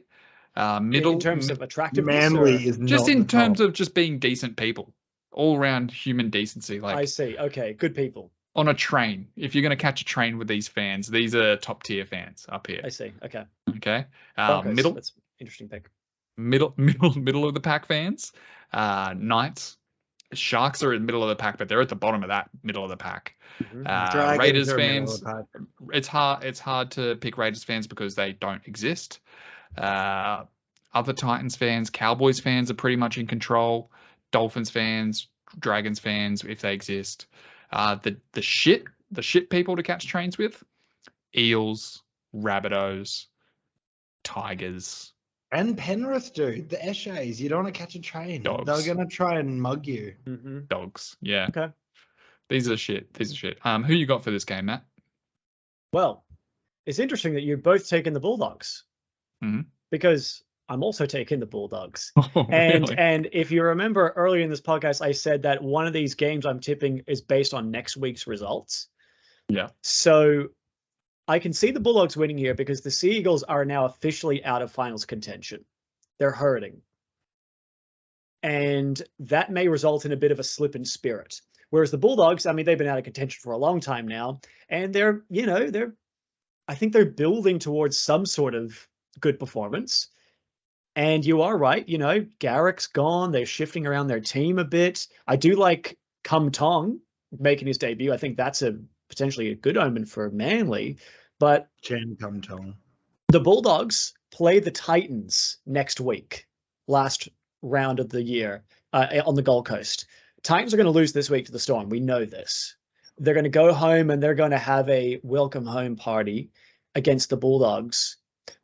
Middle in terms of attractiveness. Manly or- is not just in the terms top. of just being decent people, all around human decency. I Like see. Okay, good people. on a train, if you're going to catch a train with these fans, these are top tier fans up here. I see. Okay. Okay, Broncos, middle that's interesting pick. middle of the pack fans. Knights, Sharks are in the middle of the pack, but they're at the bottom of that middle of the pack. Dragons Raiders are middle of fans, the pack. it's hard to pick Raiders fans because they don't exist. Other Titans fans, Cowboys fans are pretty much in control. Dolphins fans, Dragons fans, if they exist. The shit people to catch trains with: Eels, Rabbitohs, Tigers. And Penrith, dude, the Eshays. You don't want to catch a train. Dogs. They're gonna try and mug you. Mm-hmm. Dogs. Yeah. Okay. These are shit. Who you got for this game, Matt? Well, it's interesting that you've both taken the Bulldogs, because I'm also taking the Bulldogs. Oh, really? And if you remember earlier in this podcast, I said that one of these games I'm tipping is based on next week's results. Yeah. So I can see the Bulldogs winning here because the Sea Eagles are now officially out of finals contention. They're hurting. And that may result in a bit of a slip in spirit. Whereas the Bulldogs, I mean, they've been out of contention for a long time now. And I think they're building towards some sort of good performance. And you are right, Garrick's gone. They're shifting around their team a bit. I do like Kum Tong making his debut. I think that's potentially a good omen for Manly. But Chan Kum Tong. the Bulldogs play the Titans next week, last round of the year on the Gold Coast. Titans are going to lose this week to the Storm. We know this. They're going to go home and they're going to have a welcome home party against the Bulldogs.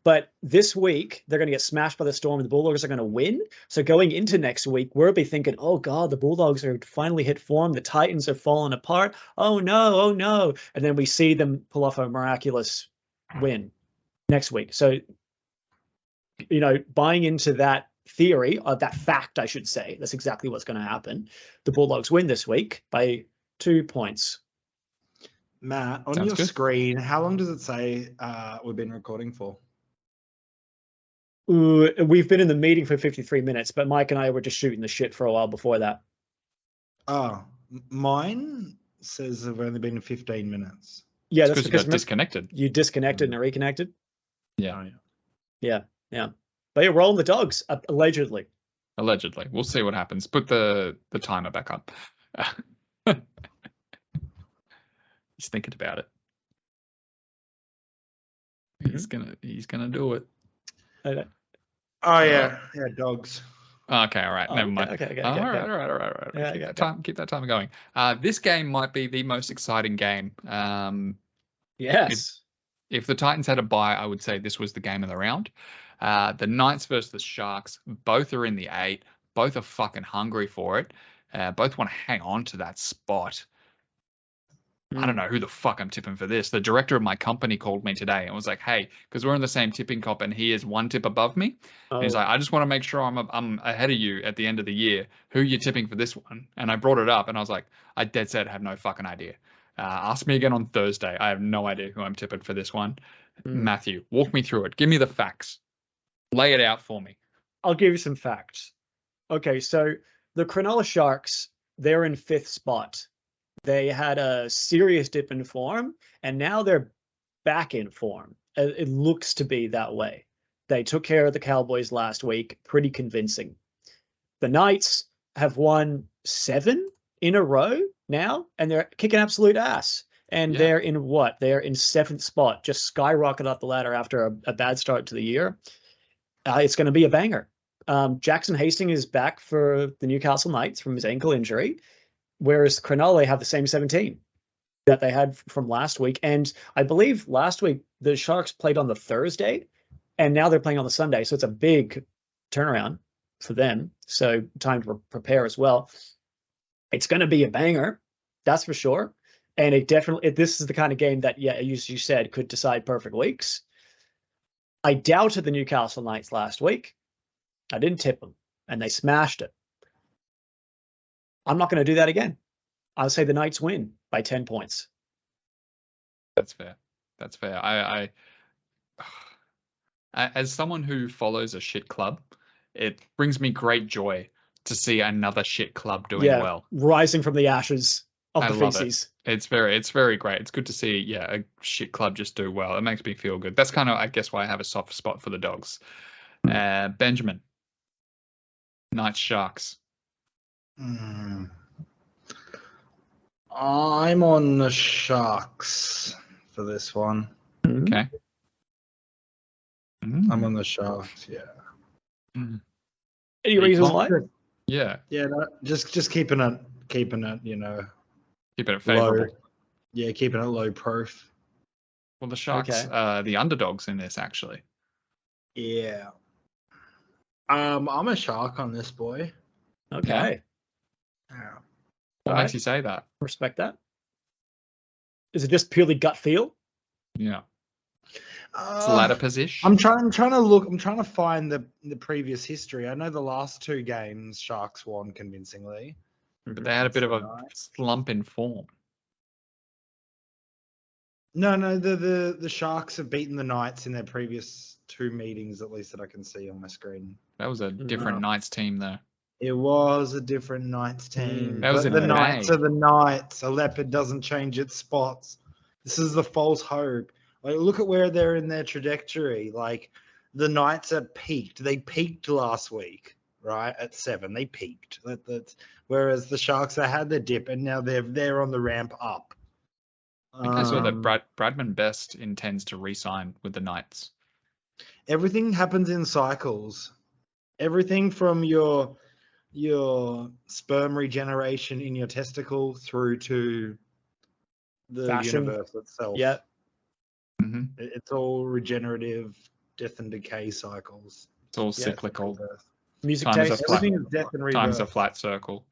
But this week, they're going to get smashed by the Storm and the Bulldogs are going to win. So going into next week, we'll be thinking, oh, God, the Bulldogs are finally hit form. The Titans are falling apart. Oh, no, oh, no. And then we see them pull off a miraculous win next week. So, buying into that theory, that fact, I should say, that's exactly what's going to happen. The Bulldogs win this week by 2 points. Matt, on Sounds your good. screen, how long does it say we've been recording for? We've been in the meeting for 53 minutes, but Mike and I were just shooting the shit for a while before that. Oh, mine says they've only been 15 minutes. Yeah, It's that's because you because got disconnected. you disconnected and reconnected. Yeah. Oh, yeah. Yeah. But you're rolling the Dogs, allegedly. Allegedly. We'll see what happens. Put the timer back up. He's thinking about it. He's gonna do it. Okay. Oh, yeah. Yeah, dogs. Okay, all right. Never mind. Okay. All right. Yeah, Keep that timer going. This game might be the most exciting game. Yes. If the Titans had a bye, I would say this was the game of the round. The Knights versus the Sharks, both are in the 8. Both are fucking hungry for it. Both want to hang on to that spot. I don't know who the fuck I'm tipping for this. The director of my company called me today and was like, hey, because we're in the same tipping comp and he is one tip above me. Oh. And he's like, I just want to make sure I'm ahead of you at the end of the year. Who are you tipping for this one? And I brought it up and I was like, I dead set have no fucking idea. Ask me again on Thursday. I have no idea who I'm tipping for this one. Matthew, walk me through it. Give me the facts. Lay it out for me. I'll give you some facts. Okay, so the Cronulla Sharks, they're in 5th spot. They had a serious dip in form, and now they're back in form. It looks to be that way. They took care of the Cowboys last week, pretty convincing. The Knights have won 7 in a row now, and they're kicking absolute ass. And they're in what? They're in 7th spot, just skyrocketed up the ladder after a bad start to the year. It's going to be a banger. Jackson Hastings is back for the Newcastle Knights from his ankle injury, whereas Cronulla have the same 17 that they had from last week. And I believe last week the Sharks played on the Thursday, and now they're playing on the Sunday. So it's a big turnaround for them. So time to prepare as well. It's going to be a banger, that's for sure. And this is the kind of game that, as you said, could decide perfect weeks. I doubted the Newcastle Knights last week. I didn't tip them. and they smashed it. I'm not going to do that again. I'll say the Knights win by 10 points. That's fair. That's fair. I as someone who follows a shit club, it brings me great joy to see another shit club doing well. Rising from the ashes of I the love feces. It's very great. It's good to see, a shit club just do well. It makes me feel good. That's kind of, I guess, why I have a soft spot for the Dogs. Benjamin, Knights Sharks. I'm on the Sharks for this one. Okay. I'm on the Sharks. Yeah. Any reason why? Yeah. Yeah. No, just keeping it. Keeping it Low. favorable. Yeah, keeping it low proof. Well, the Sharks are the underdogs in this, actually. Yeah. I'm a Shark on this, boy. Okay. Yeah. What makes you say that? Respect that. Is it just purely gut feel? Yeah. It's ladder position. I'm trying to find the previous history. I know the last 2 games Sharks won convincingly. But they had a bit of a slump in form. No, the Sharks have beaten the Knights in their previous 2 meetings, at least that I can see on my screen. That was a different Knights team, though. It was a different Knights team. That was but in the Knights are the Knights. A leopard doesn't change its spots. This is the false hope. Like, look at where they're in their trajectory. Like, the Knights are peaked. They peaked last week, right? At 7, they peaked. Whereas the Sharks, they had their dip, and now they're on the ramp up. I think I saw that Bradman Best intends to re-sign with the Knights. Everything happens in cycles. Everything from your sperm regeneration in your testicle through to the universe itself. Yeah. It's all regenerative death and decay cycles. It's all cyclical. Music Time taste. Everything is death and rebirth. Time's a flat circle.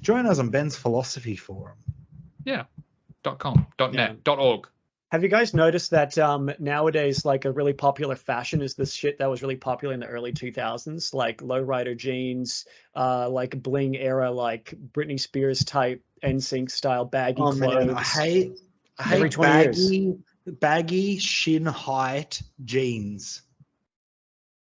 Join us on Ben's Philosophy Forum. Yeah. .com, .net, .org. Have you guys noticed that nowadays, like, a really popular fashion is this shit that was really popular in the early 2000s, like lowrider jeans, like bling era, like Britney Spears type NSYNC style baggy clothes. Man, I hate baggy shin height jeans.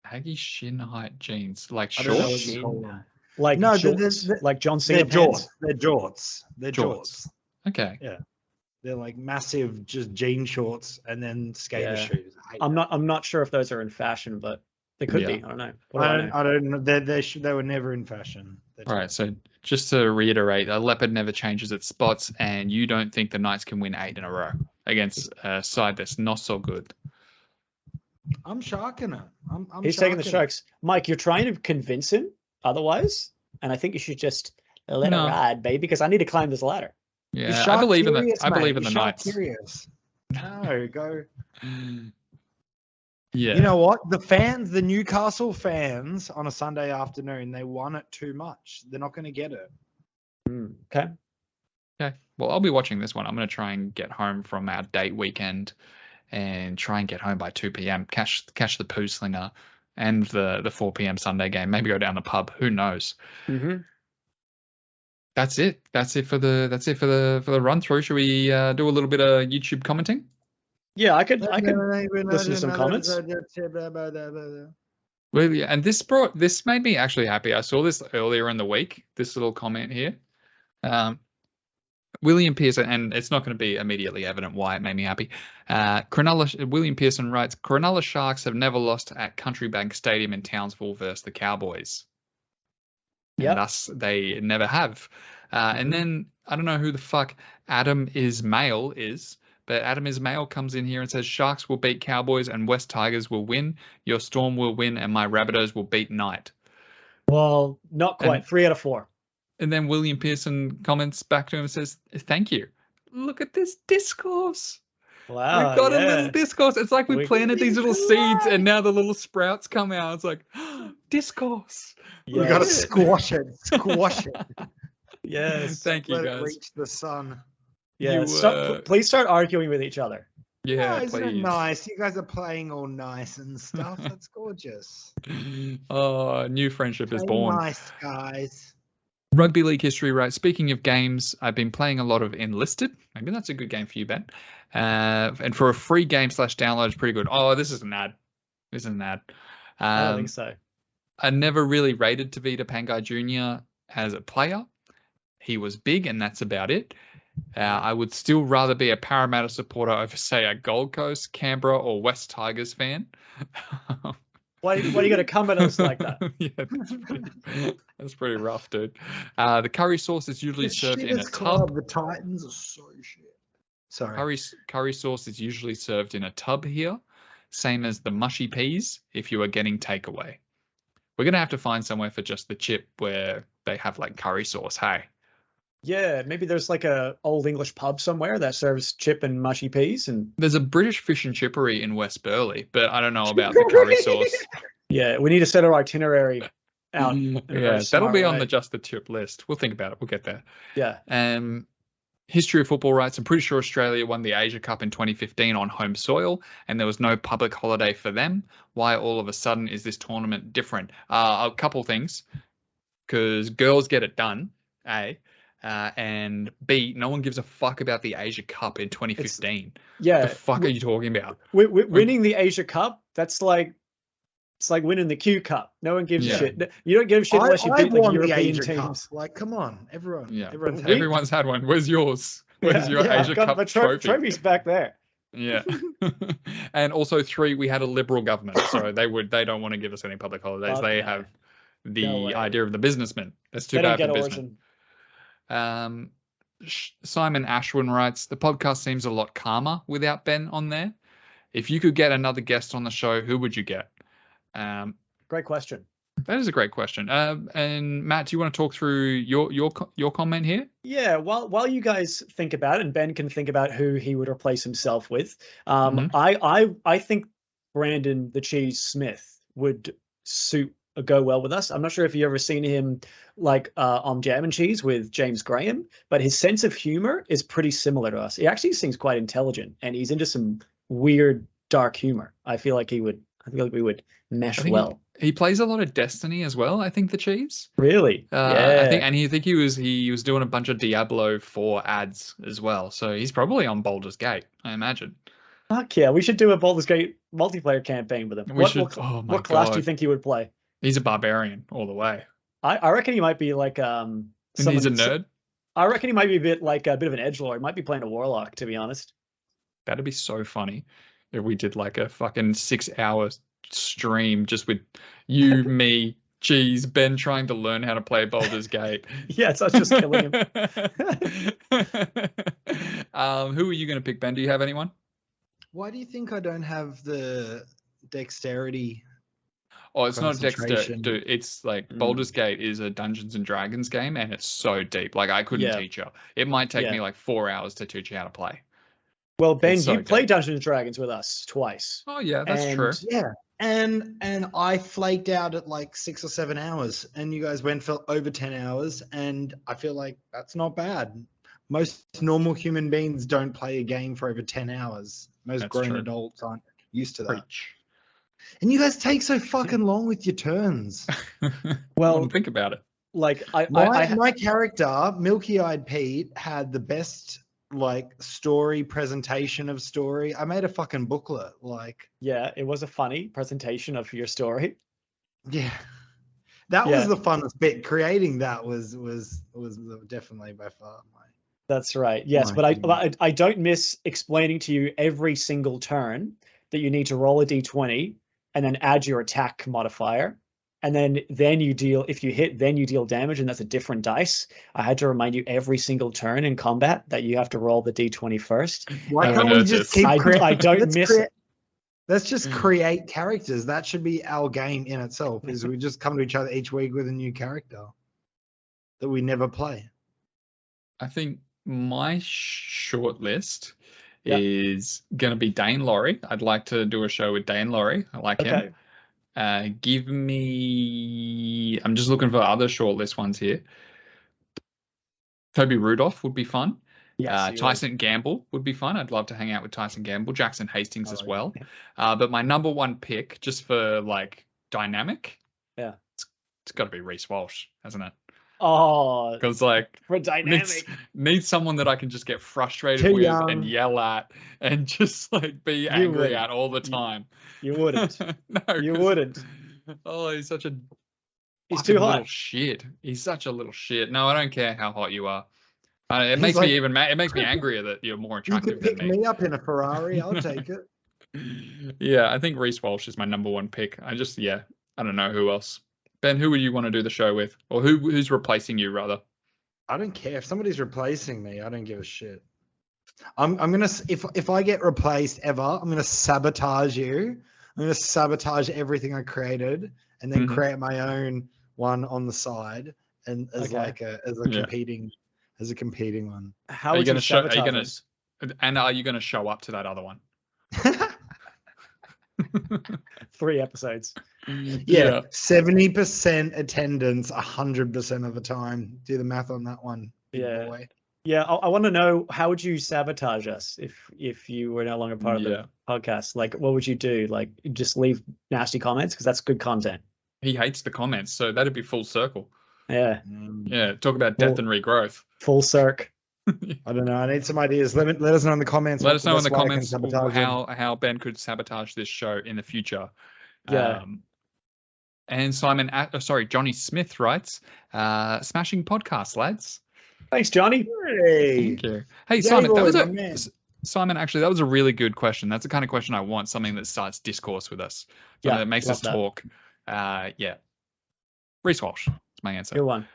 Baggy shin height jeans, like I don't know shorts. what you call them. Like no, jorts, like John Cena they're pants. jorts. They're jorts. Okay. Yeah. They're like massive, just jean shorts and then skater shoes. I'm not sure if those are in fashion, but they could be. I don't know. I don't know. They were never in fashion. All right. So just to reiterate, a leopard never changes its spots, and you don't think the Knights can win 8 in a row against a side that's not so good. I'm sharking it. He's taking the Sharks. Mike, you're trying to convince him otherwise, and I think you should just let it ride, baby, because I need to climb this ladder. Yeah, I believe in the Knights. Curious. No, go. Yeah. You know what? The Newcastle fans on a Sunday afternoon, they won it too much. They're not going to get it. Okay. Well, I'll be watching this one. I'm going to try and get home from our date weekend and try and get home by 2 p.m. Catch the poo slinger and the 4 p.m. Sunday game. Maybe go down the pub. Who knows? That's it. That's it for the run through. Should we do a little bit of YouTube commenting? Yeah, I could listen to some comments. Well, yeah, and this made me actually happy. I saw this earlier in the week. This little comment here. William Pearson, and it's not going to be immediately evident why it made me happy. William Pearson writes, Cronulla Sharks have never lost at Country Bank Stadium in Townsville versus the Cowboys. And thus they never have. And then I don't know who the fuck Adam Ismail is, but Adam Ismail comes in here and says Sharks will beat Cowboys and West Tigers will win. Your Storm will win and my Rabbitohs will beat Knight. Well, not quite. 3 out of 4. And then William Pearson comments back to him and says, thank you. Look at this discourse. Wow. We've got a little discourse. It's like we planted these little seeds and now the little sprouts come out. It's like, discourse. We've got to squash it. Yes. Thank you, Let guys. it reach the sun. Yeah. Please start arguing with each other. Yeah, Oh, isn't it please. nice? You guys are playing all nice and stuff. That's gorgeous. Oh, new friendship is Play born. nice, guys. Rugby league history, right? Speaking of games, I've been playing a lot of Enlisted. Maybe that's a good game for you, Ben. And for a free game / download, it's pretty good. Oh, this is an ad. This is an ad. I don't think so. I never really rated Tavita Pangai Jr. as a player. He was big, and that's about it. I would still rather be a Parramatta supporter over, say, a Gold Coast, Canberra, or West Tigers fan. Why are you going to come at us like that? Yeah, that's pretty rough, dude. The curry sauce is usually served in a tub. The Titans are so shit. Sorry. Curry sauce is usually served in a tub here, same as the mushy peas if you are getting takeaway. We're going to have to find somewhere for just the chip where they have like curry sauce, hey? Yeah, maybe there's like a old English pub somewhere that serves chip and mushy peas. And there's a British fish and chippery in West Burleigh, but I don't know about the curry sauce. Yeah, we need to set our itinerary out. Yeah, that'll be on the just the chip list. We'll think about it. We'll get there. Yeah. History of football rights. I'm pretty sure Australia won the Asia Cup in 2015 on home soil, and there was no public holiday for them. Why all of a sudden is this tournament different? A couple things, because girls get it done, A. And B, no one gives a fuck about the Asia Cup in 2015. Yeah. The fuck are you talking about? Winning the Asia Cup, it's like winning the Q Cup. No one gives a shit. You don't give a shit unless you beat like European teams. Cup. Like, come on, everyone. Yeah. Everyone's had one. Where's yours? Where's your Asia Cup trophy? Trophy's back there. Yeah. And also 3, we had a Liberal government, so they don't want to give us any public holidays. Okay. They have the idea of the businessmen. That's too bad for businessmen. Simon Ashwin writes, the podcast seems a lot calmer without Ben on there. If you could get another guest on the show, who would you get? Great question. That is a great question. And Matt, do you want to talk through your comment here? Yeah, while you guys think about it, and Ben can think about who he would replace himself with, I think Brandon the Cheese Smith would go well with us. I'm not sure if you've ever seen him like on Jam and Cheese with James Graham, but his sense of humor is pretty similar to us. He actually seems quite intelligent, and he's into some weird dark humor. I feel like we would mesh well. He plays a lot of Destiny as well, I think, the Cheese. Really? Yeah. I think he was doing a bunch of Diablo 4 ads as well. So he's probably on Baldur's Gate, I imagine. Fuck yeah, we should do a Baldur's Gate multiplayer campaign with him. What class do you think he would play? He's a barbarian all the way. I reckon he might be like he's a nerd. I reckon he might be a bit of an edgelord. He might be playing a warlock, to be honest. That'd be so funny if we did like a fucking 6-hour stream just with you, me, Cheese, Ben trying to learn how to play Baldur's Gate. Yeah, so I was just killing him. Who are you going to pick, Ben? Do you have anyone? Why do you think I don't have the dexterity? Oh, it's not dexterity, dude. It's like Baldur's Gate is a Dungeons and Dragons game, and it's so deep. Like I couldn't teach you. It might take me like 4 hours to teach you how to play. Well, Ben, you played Dungeons and Dragons with us twice. Oh yeah, that's true. Yeah, and I flaked out at like 6 or 7 hours, and you guys went for over 10 hours, and I feel like that's not bad. Most normal human beings don't play a game for over 10 hours. Most grown adults aren't used to that. Preach. And you guys take so fucking long with your turns. Well, think about it. Like my character, Milky Eyed Pete, had the best like story presentation of story. I made a fucking booklet. Yeah, it was a funny presentation of your story. Yeah, that was the funnest bit. Creating that was definitely by far my. That's right. Yes, but I don't miss explaining to you every single turn that you need to roll a d20 and then add your attack modifier. And then you deal, if you hit, then you deal damage, and that's a different dice. I had to remind you every single turn in combat that you have to roll the d20 first. Why can't we just keep creating? I don't miss it. Let's just create characters. That should be our game in itself, is we just come to each other each week with a new character that we never play. I think my short list is going to be Dane Laurie. I'd like to do a show with Dane Laurie. I like him. Give me... I'm just looking for other shortlist ones here. Toby Rudolph would be fun. Yes, Tyson Gamble would be fun. I'd love to hang out with Tyson Gamble, Jackson Hastings as well. But my number one pick, just for like dynamic, it's got to be Reece Walsh, hasn't it? Oh, because like for dynamic, needs someone that I can just get frustrated with and yell at and just like be angry at all the time. You wouldn't. No, you wouldn't. Oh, he's too hot. Little shit. He's such a little shit. No, I don't care how hot you are. It makes me even it makes me angrier that you're more attractive than me. You could pick me up in a Ferrari. I'll take it. Yeah, I think Reece Walsh is my number one pick. I don't know who else. Ben, who would you want to do the show with, or who's replacing you rather? I don't care if somebody's replacing me. I don't give a shit. I'm gonna if I get replaced ever, I'm gonna sabotage you. I'm gonna sabotage everything I created and then create my own one on the side and as a competing one. How are you going to sabotage us? And are you going to show up to that other one? 3 episodes. Yeah, 70% attendance, 100% of the time. Do the math on that one. Yeah. Yeah, I want to know, how would you sabotage us if you were no longer part of the podcast? Like, what would you do? Like, just leave nasty comments? Because that's good content. He hates the comments, so that'd be full circle. Yeah. Yeah, talk about death and regrowth. Full circ. I don't know. I need some ideas. Let us know in the comments. Let us know in the comments how Ben could sabotage this show in the future. Yeah. And Johnny Smith writes, smashing podcast, lads. Thanks, Johnny. Hey. Thank you. Hey, Simon, Simon, actually, that was a really good question. That's the kind of question I want, something that starts discourse with us. Something that makes us talk. Reece Walsh is my answer. Good one.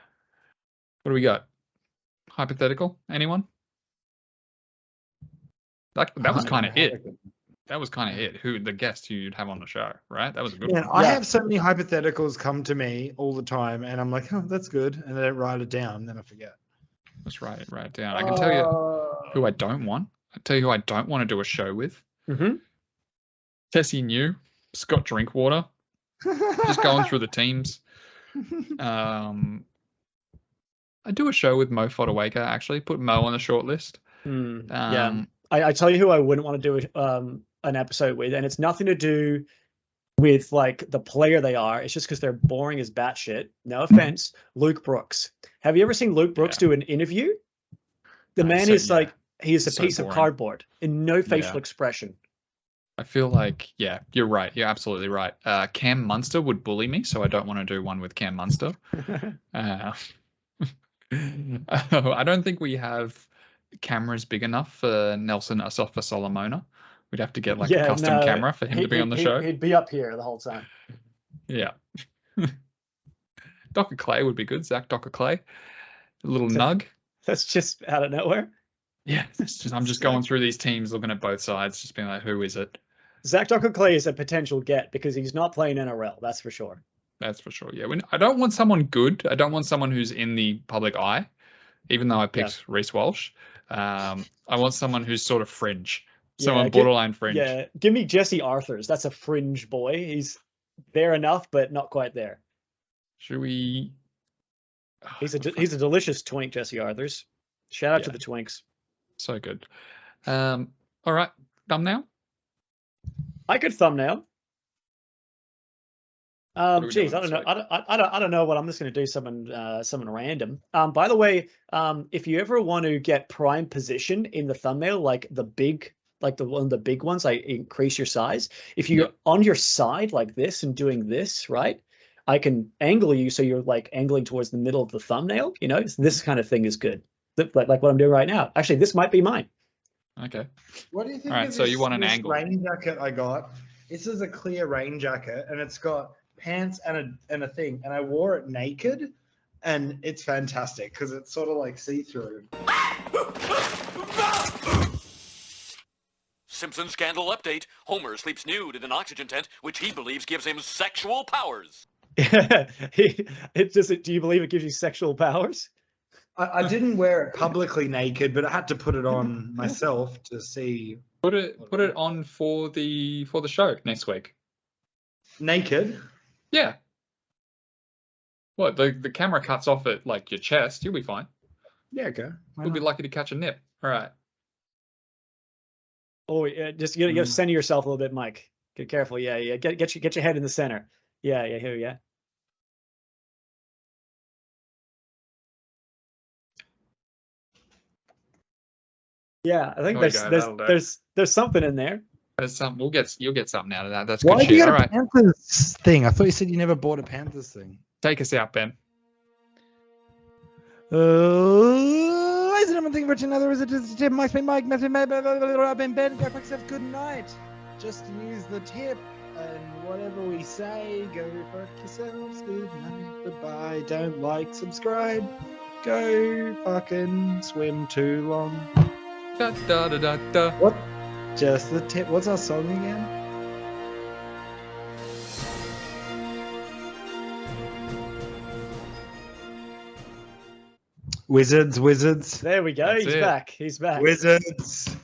What do we got? Hypothetical? Anyone? That was kind of it. That was kind of it. Who the guest who you'd have on the show, right? That was a good one. I have so many hypotheticals come to me all the time, and I'm like, oh, that's good, and then I write it down, and then I forget. Let's write it down. I can tell you who I don't want. I tell you who I don't want to do a show with. Tessie New, Scott Drinkwater, just going through the teams. I do a show with Mo Fodawaker, actually. Put Mo on the short list. I tell you who I wouldn't want to do an episode with, and it's nothing to do with like the player they are. It's just because they're boring as batshit. No offense, Luke Brooks. Have you ever seen Luke Brooks do an interview? The man is like, he is a piece of cardboard and no facial expression. I feel like, you're right. You're absolutely right. Cam Munster would bully me, so I don't want to do one with Cam Munster. I don't think we have cameras big enough for Nelson Asafa Solomona. We'd have to get like a custom camera for him to be on the show. He'd be up here the whole time. Yeah. Docker Clay would be good. Zach Docker Clay. A little nug. That's just out of nowhere. Yeah. I'm just going through these teams, looking at both sides, just being like, who is it? Zach Docker Clay is a potential get because he's not playing NRL. That's for sure. That's for sure. Yeah. I don't want someone good. I don't want someone who's in the public eye, even though I picked Reece Walsh. I want someone who's sort of fringe. Someone borderline fringe. Yeah. Give me Jesse Arthurs. That's a fringe boy. He's there enough, but not quite there. Should we? He's a delicious twink, Jesse Arthurs. Shout out to the twinks. So good. All right. Thumbnail? I could thumbnail. I don't know. I don't know what I'm just going to do. Something random. By the way, if you ever want to get prime position in the thumbnail, like one of the big ones, I increase your size. If you're on your side like this and doing this, right, I can angle you so you're like angling towards the middle of the thumbnail. You know, this kind of thing is good. Like what I'm doing right now. Actually, this might be mine. Okay. What do you think? All right. So you want an angle? Rain jacket I got. This is a clear rain jacket, and it's got pants and a thing, and I wore it naked, and it's fantastic because it's sort of like see-through. Simpson scandal update. Homer sleeps nude in an oxygen tent, which he believes gives him sexual powers. Do you believe it gives you sexual powers? I didn't wear it publicly naked, but I had to put it on myself to see. Put it on for the show next week. Naked? Yeah. What, the camera cuts off at like your chest, you'll be fine. Yeah, okay. You'll be lucky to catch a nip. All right. Oh, yeah, just you gotta center yourself a little bit, Mike. Get careful. Yeah. Get your head in the center. Yeah. Here, yeah. Yeah, I think there's something in there. There's some. You'll get something out of that. That's Why good do you shit. get All a right. Panthers thing? I thought you said you never bought a Panthers thing. Take us out, Ben. Ladies and gentlemen, thank you for watching another visit. Mike, Ben, go fuck yourself. Good night. Just use the tip and whatever we say, go fuck yourselves. Good night. Goodbye. Don't like, subscribe. Go fucking swim too long. Da da da da da. What? Just the tip. What's our song again? Wizards. There we go. That's He's it. back. He's back. Wizards.